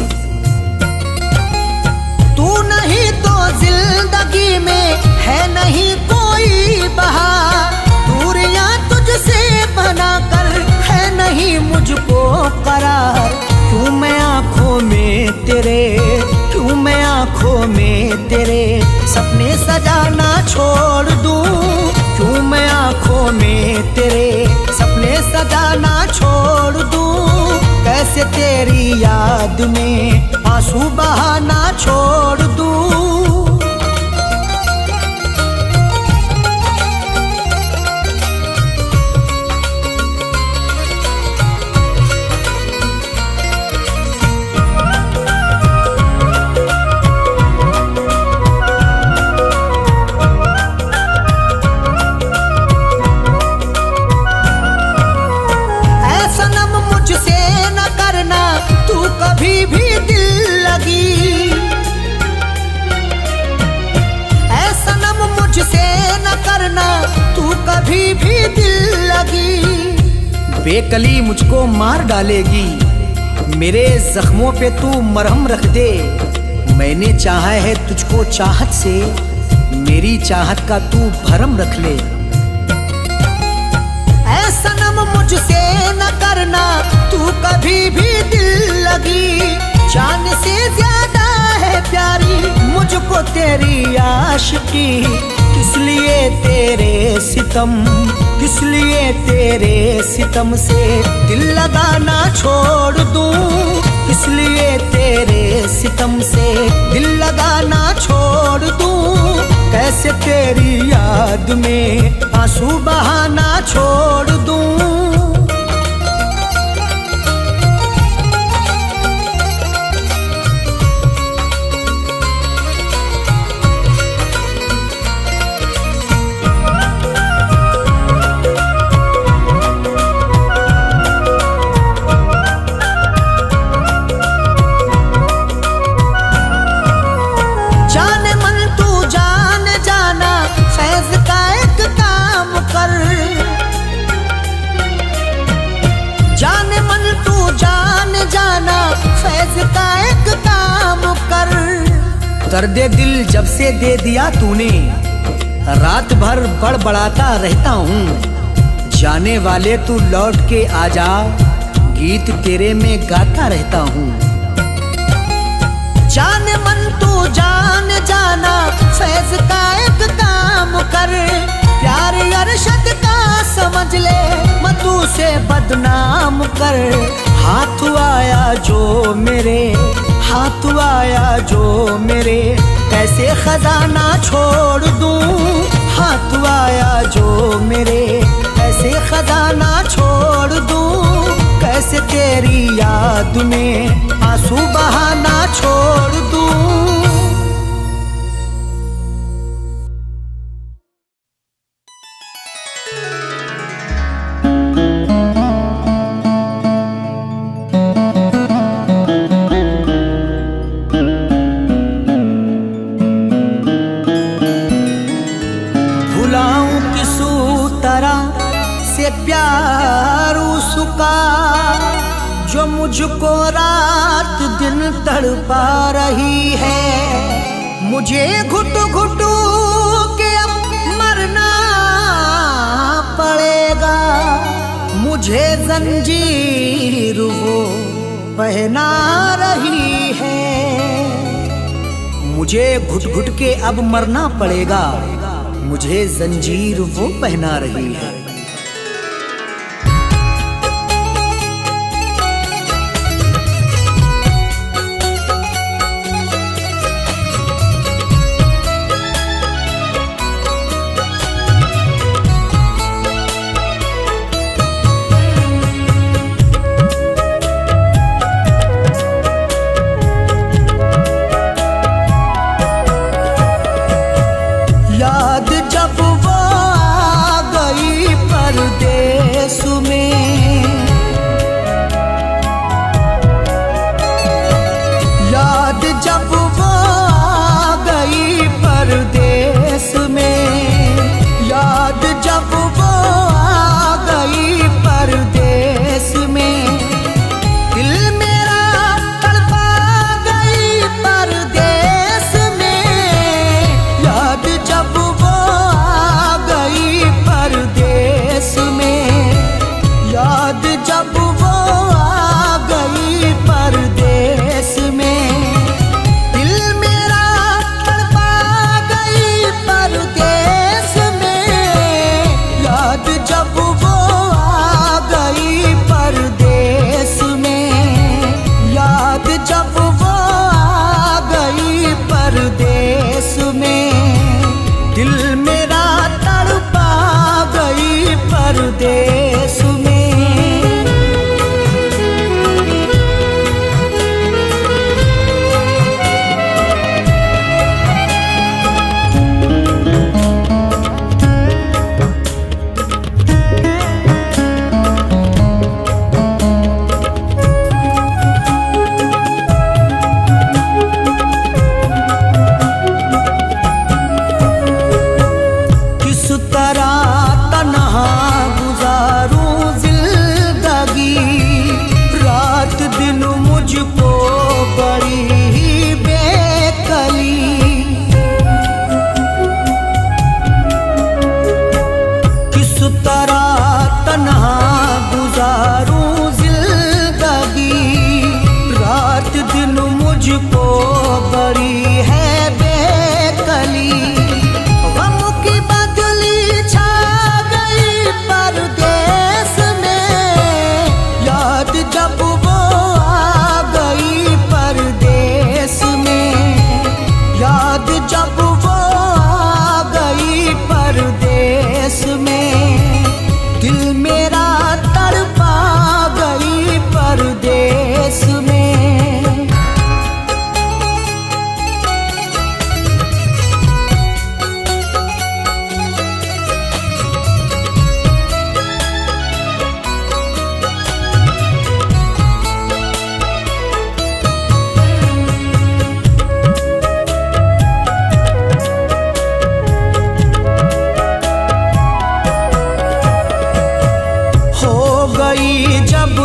तू नहीं तो जिंदगी में है नहीं कोई बहार। दूरियां तुझसे बना कर है नहीं मुझको करार। क्यों मैं आंखों में तेरे, क्यों मैं आंखों में तेरे सपने सजाना छोड़ दूं। क्यों मैं आंखों में तेरे सपने सजाना छोड़ दूं। कैसे तेरी याद में आंसू बहाना छोड़ दूं। बेकली मुझको मार डालेगी, मेरे जख्मों पे तू मरहम रख दे। मैंने चाहा है तुझको चाहत से, मेरी चाहत का तू भरम रख ले। ऐ सनम मुझसे न करना तू कभी भी दिल लगी, जान से ज्यादा है प्यारी मुझको तेरी आशिकी। किस लिए तेरे सितम, किस लिए तेरे सितम से दिल लगाना छोड़ दूं, किस लिए तेरे सितम से दिल लगाना छोड़ दूं। कैसे तेरी याद में आंसू बहाना छोड़ दूं। दर्दे दिल जब से दे दिया तूने, रात भर बड़बड़ाता रहता हूँ। जाने वाले तू लौट के आजा, गीत तेरे में गाता रहता हूँ। जाने मन तू जान जाना, फैज का एक काम कर, प्यार अरशद का समझ ले, मधु से बदनाम कर। हाथ आया जो मेरे, हाथ आया जो मेरे, कैसे खजाना छोड़ दूं। हाथ आया जो मेरे, कैसे खजाना छोड़ दूं। कैसे तेरी याद में आंसू बहाना छोड़ दूं। प्यार उसका जो मुझको रात दिन तड़पा रही है। मुझे घुट घुट के अब मरना पड़ेगा, मुझे जंजीर वो पहना रही है। मुझे घुट घुट के अब मरना पड़ेगा, मुझे जंजीर वो पहना रही है।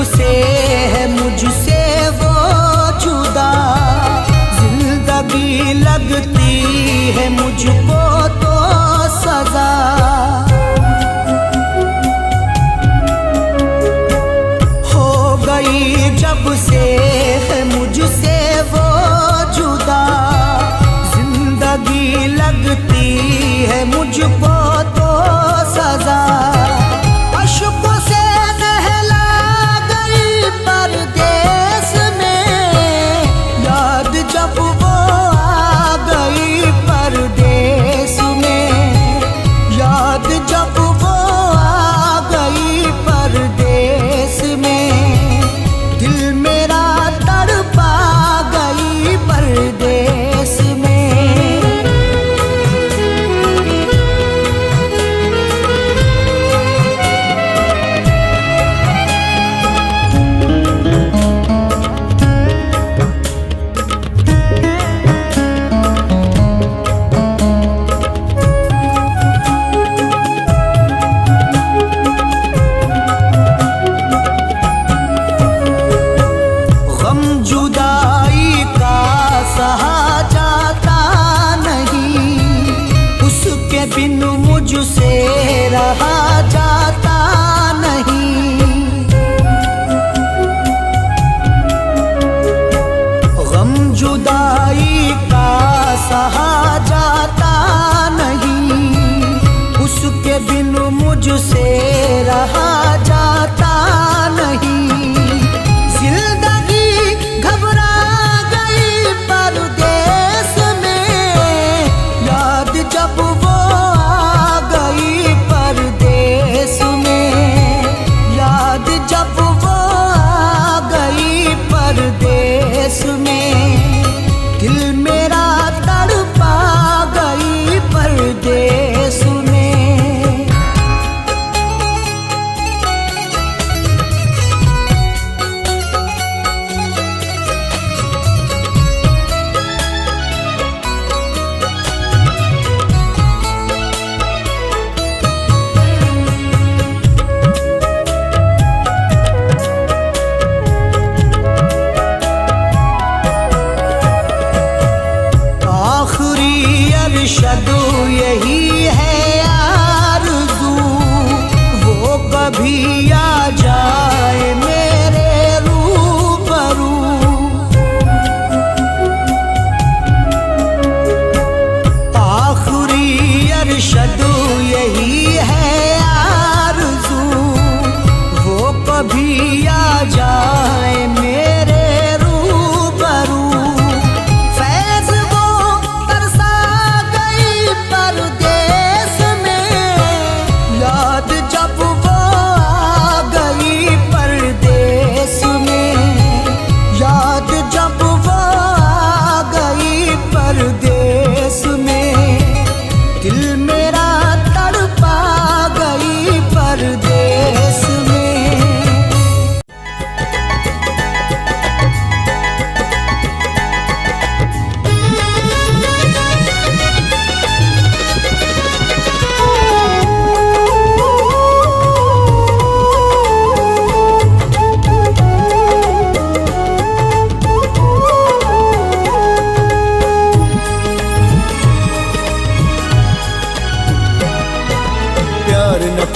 से है मुझसे वो जुदा, जिंदगी लगती है मुझको तो सजा। हो गई जब से है मुझसे वो जुदा, जिंदगी लगती है मुझको तो सजा। अश्कों से नहला गई परदेस में, याद जब वो आ गई परदेस में, याद जब वो आ गई परदेस में, दिल मेरा तड़पा गई परदेस में। जुदाई का सहा जाता नहीं, उसके बिन मुझसे रहा जाता नहीं। गम जुदाई का सहा जाता नहीं, उसके बिन मुझसे रहा जाता नहीं। जब वो आ गई परदेस में, याद जब वो आ गई परदेस में, दिल मेरा तड़पा गई परदेस में। अरशद यही है आरज़ू, वो कभी आ जाए मेरे रूबरू। आखिरी अरशद यही है आरज़ू, वो कभी आ जाए मेरे रूबरू। परदेस में, याद जब वो आ गई परदेस में, याद जब वो आ गई परदेस में, दिल मेरा तड़पा गई परदेस में।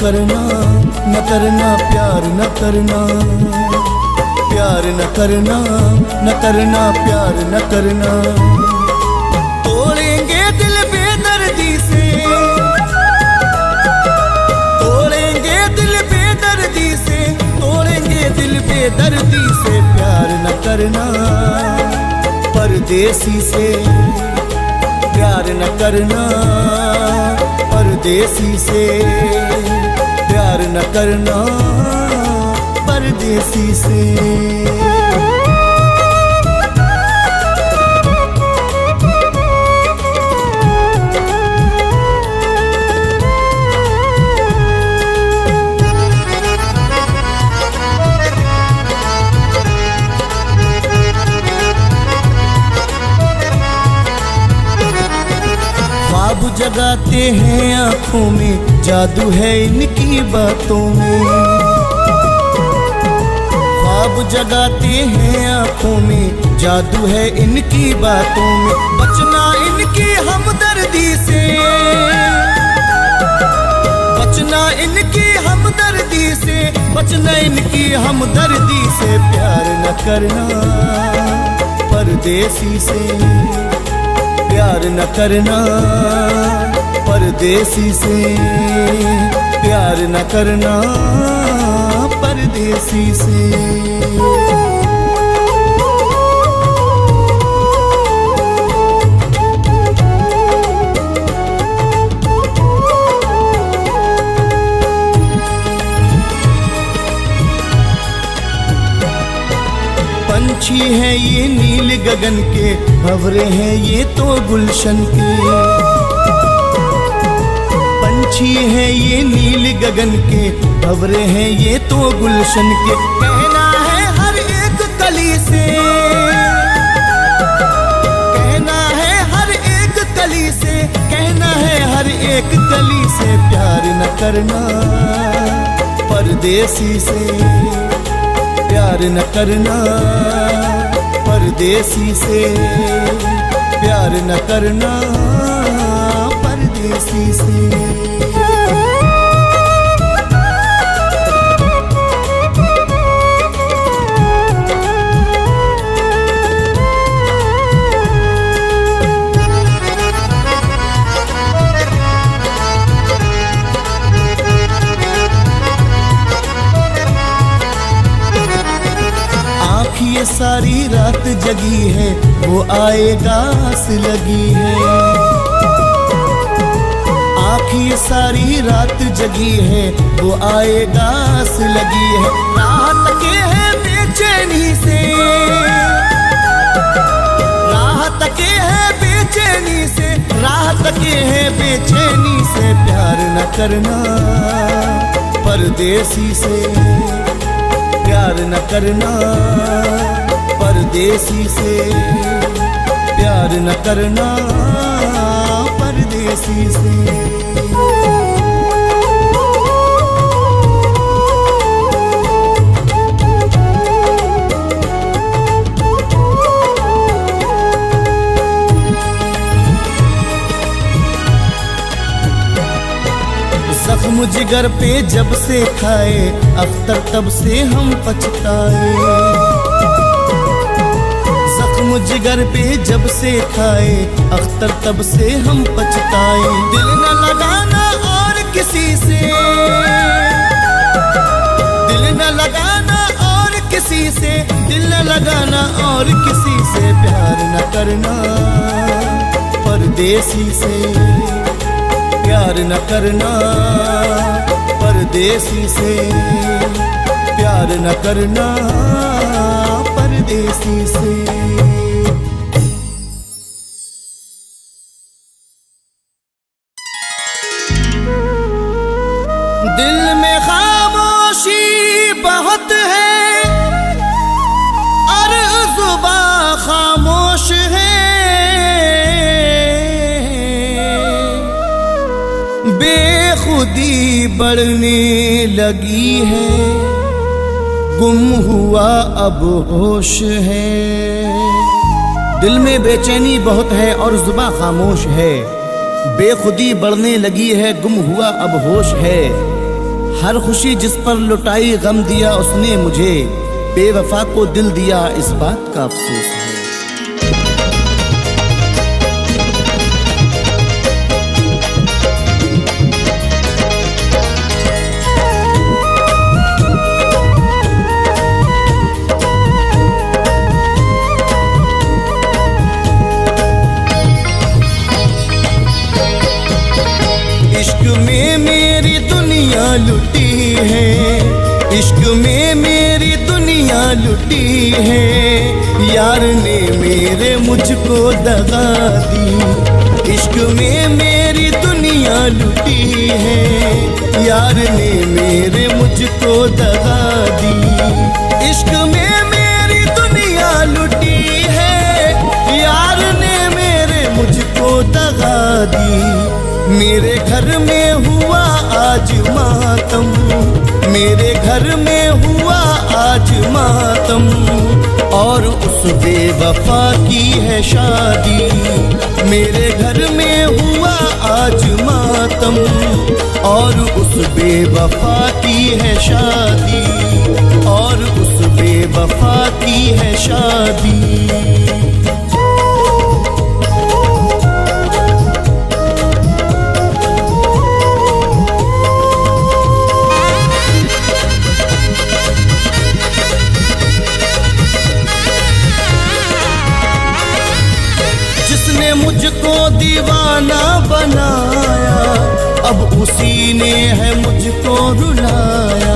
करना न करना प्यार न करना, प्यार न करना न करना प्यार न करना। तोड़ेंगे दिल बेदर्दी से, तोड़ेंगे दिल बेदर्दी से, तोड़ेंगे दिल बेदर्दी से। प्यार न करना परदेसी से, प्यार न करना परदेसी से, प्यार न करना परदेसी से। ख्वाब जगाते हैं आँखों में, जादू है इनकी बातों में। ख्वाब जगाते हैं आंखों में, जादू है इनकी बातों में। बचना इनकी हमदर्दी से, बचना इनकी हमदर्दी से, बचना इनकी हमदर्दी से। प्यार न करना परदेसी से, प्यार न करना परदेसी से, प्यार न करना परदेसी से। पंछी हैं ये नील गगन के, भंवरे हैं ये तो गुलशन के। पंछी हैं ये नील गगन के, भंवरे हैं ये तो गुलशन के। कहना है हर एक कली से, कहना है हर एक कली से, कहना है हर एक कली से। प्यार न करना परदेसी से, प्यार न करना परदेसी से, प्यार न करना परदेसी से। ये सारी रात जगी है, वो आएगा आस लगी है। आँख ये सारी रात जगी है, वो आएगा आस लगी है। राह तके है बेचैनी से, राह तके है बेचैनी से, राह तके है बेचैनी से। प्यार न करना परदेसी से, प्यार न करना परदेसी से, प्यार न करना परदेसी से। जख्म जिगर पे जब से खाए, अख्तर तब से हम पछताए। जख्म जिगर पे जब से खाए, अख्तर तब से हम पछताए। दिल न लगाना और किसी से, दिल न लगाना और किसी से, दिल न लगाना और किसी से। प्यार न करना परदेसी से, प्यार न करना परदेसी से, प्यार न करना परदेसी से। दिल में खामोशी बहुत है और जुबां खामोश है। बेखुदी बढ़ने लगी है, गुम हुआ अब होश है। दिल में बेचैनी बहुत है और जुबां खामोश है। बेखुदी बढ़ने लगी है, गुम हुआ अब होश है। हर खुशी जिस पर लुटाई गम दिया उसने मुझे, बेवफा को दिल दिया इस बात का अफसोस है। लुटी है इश्क में मेरी दुनिया लुटी है। यार ने मेरे मुझको दगा दी, इश्क में मेरी दुनिया लुटी है। यार ने मेरे मुझको दगा दी, इश्क में मेरी दुनिया लुटी है। यार ने मेरे मुझको दगा दी। मेरे घर में हुआ आज मातम, मेरे घर में हुआ आज मातम, और उस बेवफा की है शादी। मेरे घर में हुआ आज मातम, और उस बेवफा की है शादी, और उस बेवफा की है शादी। जिसने मुझको दीवाना बनाया, अब उसी ने है मुझको रुलाया।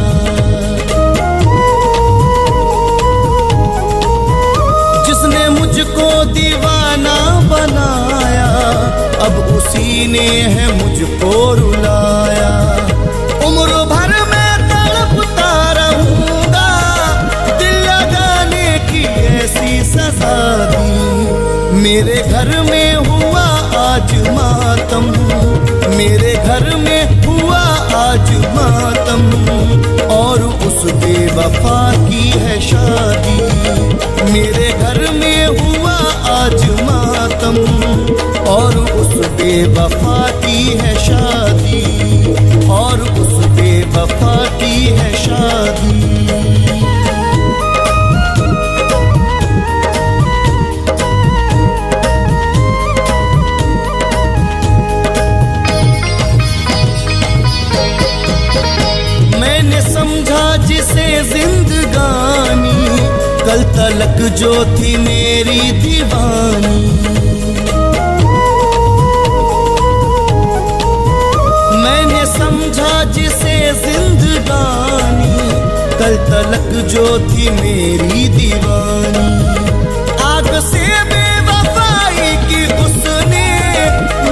जिसने मुझको दीवाना बनाया, अब उसी ने है मुझको रुलाया। उम्र भर मैं तड़पता रहूंगा, दिल लगाने की ऐसी सजा दी। मेरे घर में हुआ आज मातम, मेरे घर में हुआ आज मातम, और उस बेवफा की है शादी। मेरे घर में हुआ आज मातम, और उस बेवफा की है शादी, और उस बेवफा की है शादी। जिसे जिंदगानी, कल तलक जो थी मेरी दीवानी। मैंने समझा जिसे जिंदगानी, कल तलक जो थी मेरी दीवानी। आग से बेवफाई की उसने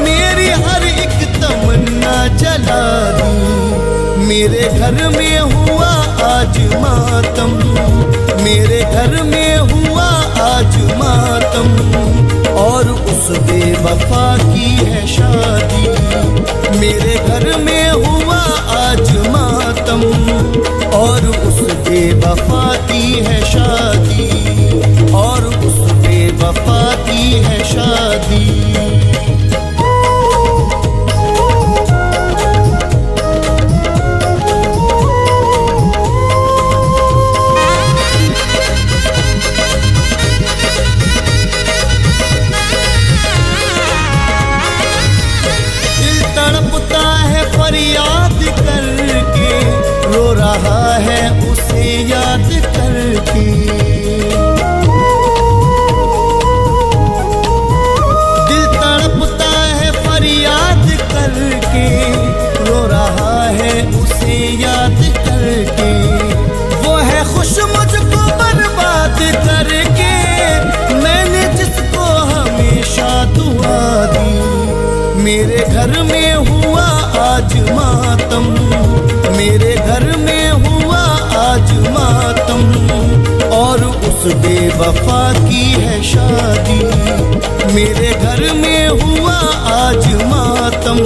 मेरी हर एक तमन्ना जला दी। मेरे घर में हुआ आज मातम, मेरे घर में हुआ आज मातम, और उस बेवफा की है शादी। मेरे घर में हुआ आज मातम, और उस बेवफा की है शादी, और उस बेवफा की है शादी। फरियाद करके रो रहा है उसे याद करके। दिल तड़पता है फरियाद करके, रो रहा है उसे याद करके। वो है खुश मुझको बर्बाद करके, मैंने जिसको हमेशा दुआ दी। मेरे घर में हुआ आज मातम, मेरे घर में हुआ आज मातम, और उस बेवफा की है शादी। मेरे घर में हुआ आज मातम,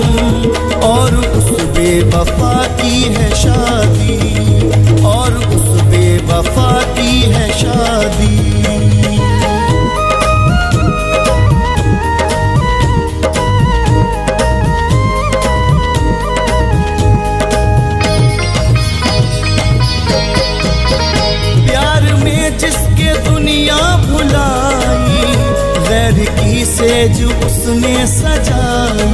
और उस बेवफा की है शादी, और उस बेवफा की है शादी। जिसके दुनिया भुलाई, गैर की सेज उसने सजाई।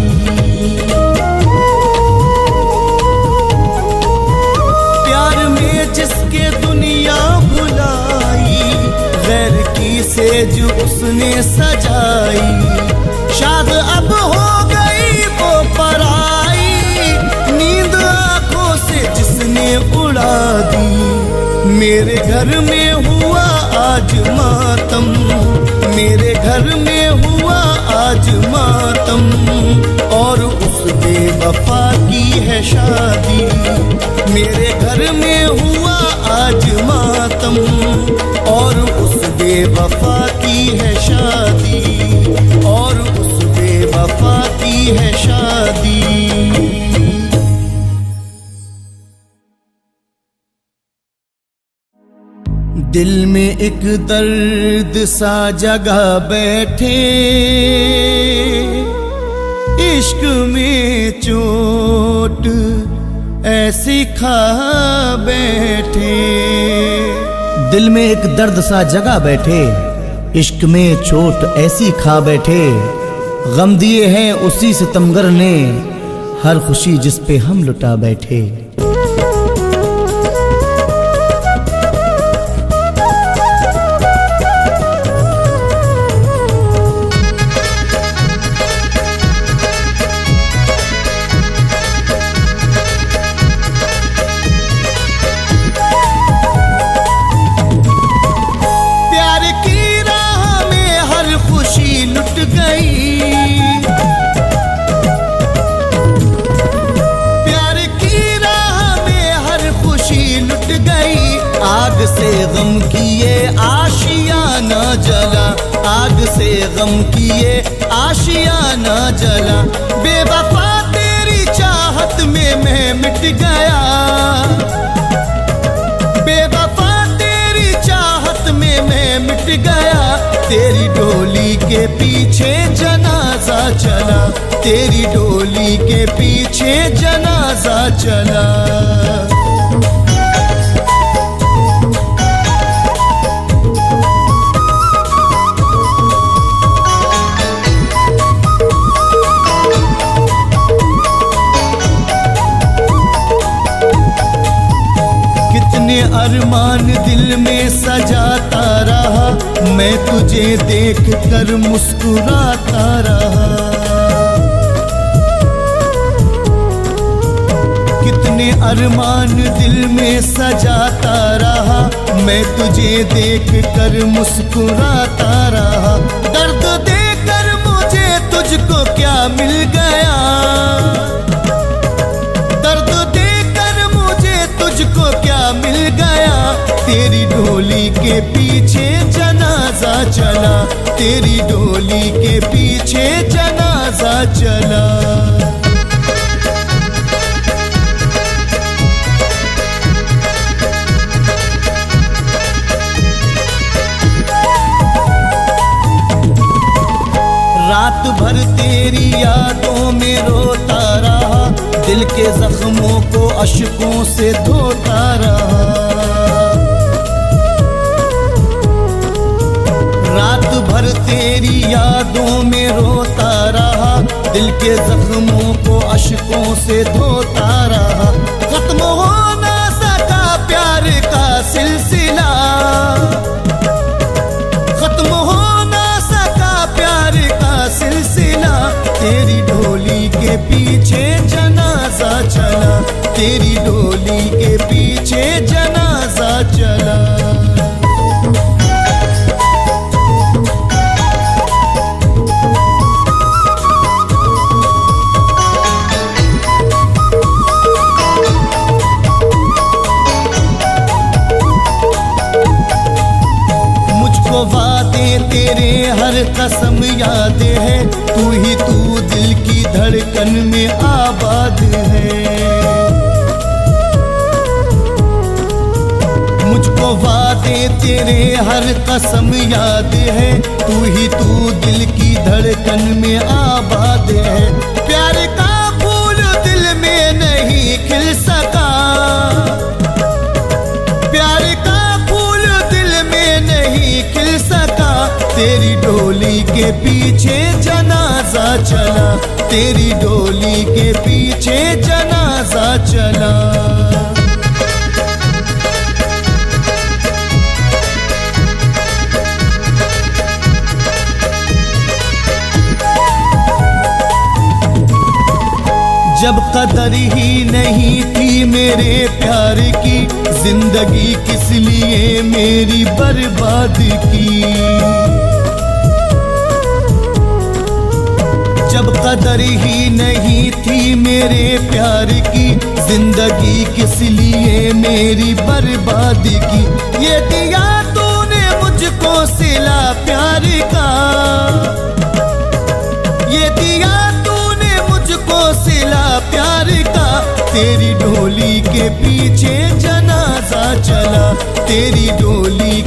प्यार में जिसके दुनिया भुलाई, गैर की सेज उसने सजाई। शायद अब हो गई वो पराई, नींद आंखों से जिसने उड़ा दी। मेरे घर में हुआ आज मातम, मेरे घर में हुआ आज मातम, और उस बेवफा की है शादी। मेरे घर में हुआ आज मातम, और उस बेवफा की है शादी, और उस बेवफा की है शादी। दिल में एक दर्द सा जगा बैठे, इश्क में चोट ऐसी खा बैठे। दिल में एक दर्द सा जगा बैठे, इश्क में चोट ऐसी खा बैठे। गम दिए हैं उसी सितमगर ने, हर खुशी जिस पे हम लुटा बैठे। आग से गम की ये आशियाना जला, आग से गम की ये आशियाना जला। बेवफा तेरी चाहत में मैं मिट गया, बेवफा तेरी चाहत में मैं मिट गया। तेरी डोली के पीछे जनाजा चला, तेरी डोली के पीछे जनाजा चला। कितने अरमान दिल में सजाता रहा, मैं तुझे देख कर मुस्कुराता रहा। कितने अरमान दिल में सजाता रहा, मैं तुझे देख कर मुस्कुराता रहा। दर्द देकर मुझे तुझको क्या मिल गया, दर्द देकर मुझे तुझको क्या मिल गया। तेरी डोली के पीछे जनाजा चला, तेरी डोली के पीछे जनाजा चला। रात भर तेरी यादों में रोता रहा, दिल के जख्मों को अश्कों से धोता रहा। रात भर तेरी यादों में रोता रहा, दिल के जख्मों को अश्कों से धोता रहा। खत्म हो ना सका प्यार का सिलसिला, खत्म हो ना सका प्यार का सिलसिला। तेरी डोली के पीछे जनाजा चला, तेरी डोली के पीछे जनाजा चला। मुझको वादे तेरे हर कसम याद है, तू ही तू दिल की धड़कन में आबाद है। मुझको वादे तेरे हर कसम याद है, तू ही तू दिल की धड़कन में आबाद है। प्यार का फूल दिल में नहीं खिल सका, प्यार का फूल दिल में नहीं खिल सका। तेरी डोली के पीछे जनाजा चला, तेरी डोली के पीछे जनाजा चला। जब कदर ही नहीं थी मेरे प्यार की, जिंदगी किस लिए मेरी बर्बाद की। जब कदर ही नहीं थी मेरे प्यार की, जिंदगी किस लिए मेरी बर्बाद की। ये दिया तूने मुझको सिला प्यार का, ये दिया तूने मुझको सिला प्यार का। तेरी डोली के पीछे जनाजा चला, तेरी डोली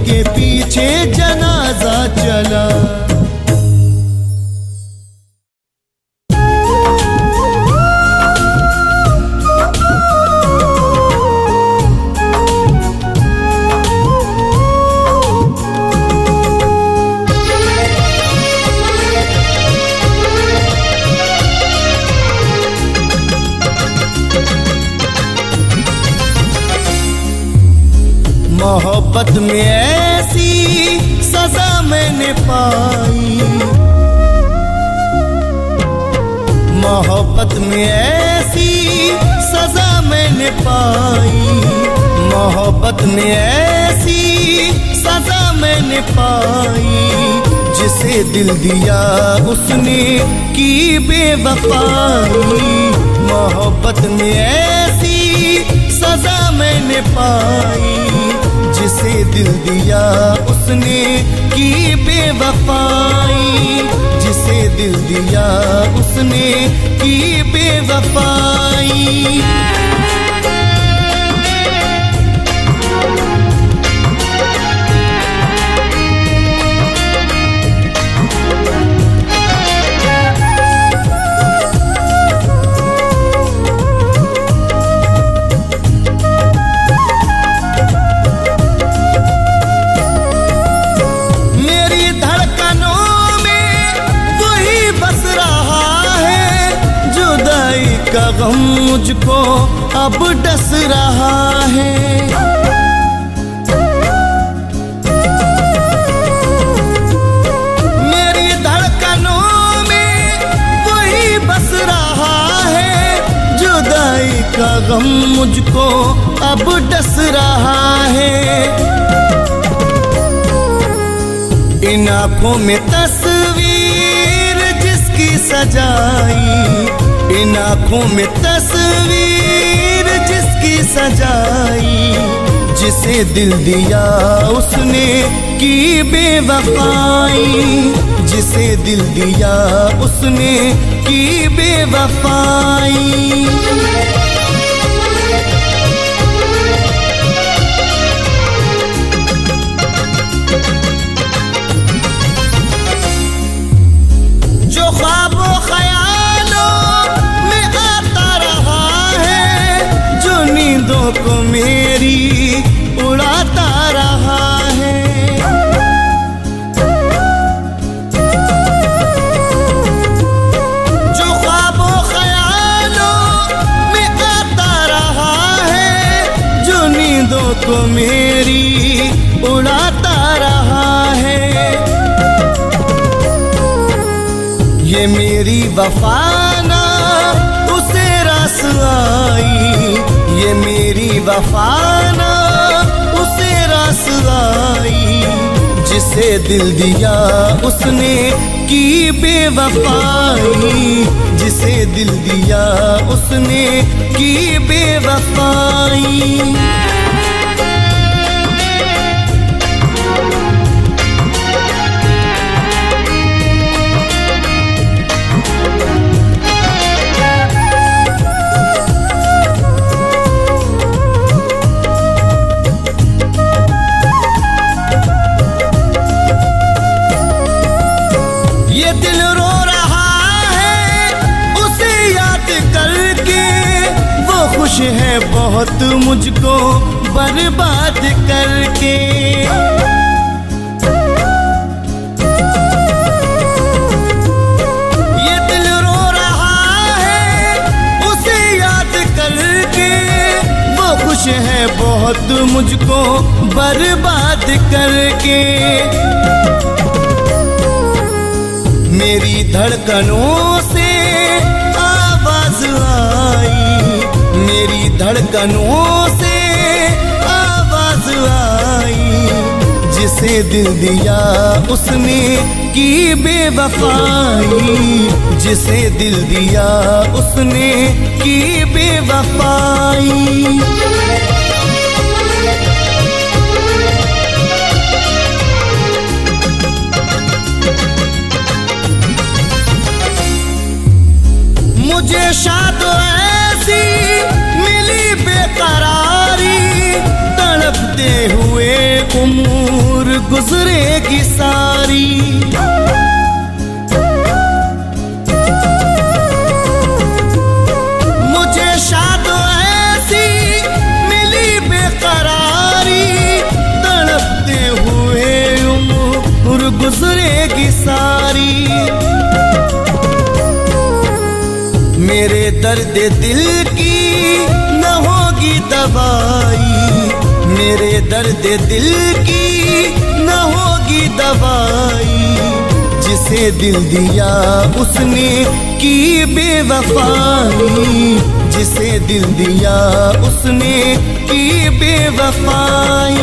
मोहब्बत में ऐसी सजा मैंने पाई, मोहब्बत में ऐसी सजा मैंने पाई, मोहब्बत में ऐसी सजा मैंने पाई। जिसे दिल दिया उसने की बेवफाई, मोहब्बत में ऐसी सजा मैंने पाई। जिसे दिल दिया उसने की बेवफाई, जिसे दिल दिया उसने की बेवफाई। का गम मुझको अब डस रहा है, मेरी धड़कनों में वही बस रहा है। जुदाई का गम मुझको अब डस रहा है। इन आँखों में तस्वीर जिसकी सजाई, इन आँखों में तस्वीर जिसकी सजाई। जिसे दिल दिया उसने की बेवफाई, जिसे दिल दिया उसने की बेवफाई। जो ख्वाबों ख्यालों में आता रहा है, जो नींदों को मेरी उड़ाता रहा है, जो ख्वाबों ख्यालों में आता रहा है, जो नींदों को मेरी उड़ाता रहा है। ये मेरी वफा ना उसे रास आई, ये मेरी वफा ना उसे रास आई। जिसे दिल दिया उसने की बेवफाई, जिसे दिल दिया उसने की बेवफाई। ये दिल रो रहा है उसे याद करके, वो खुश है बहुत मुझको बर्बाद करके। ये दिल रो रहा है उसे याद करके, वो खुश है बहुत मुझको बर्बाद करके। मेरी धड़कनों से आवाज आई, मेरी धड़कनों से आवाज आई। जिसे दिल दिया उसने की बेवफाई, जिसे दिल दिया उसने की बेवफाई। मुझे शाद ऐसी मिली बेकरारी, तड़पते हुए उम्र गुजरेगी सारी। मुझे शाद ऐसी मिली बेकरारी, तड़पते हुए उम्र गुजरेगी सारी। मेरे दर्द दिल की न होगी दवाई, मेरे दर्द दिल की न होगी दवाई, जिसे दिल दिया उसने की बेवफाई, जिसे दिल दिया उसने की बेवफाई।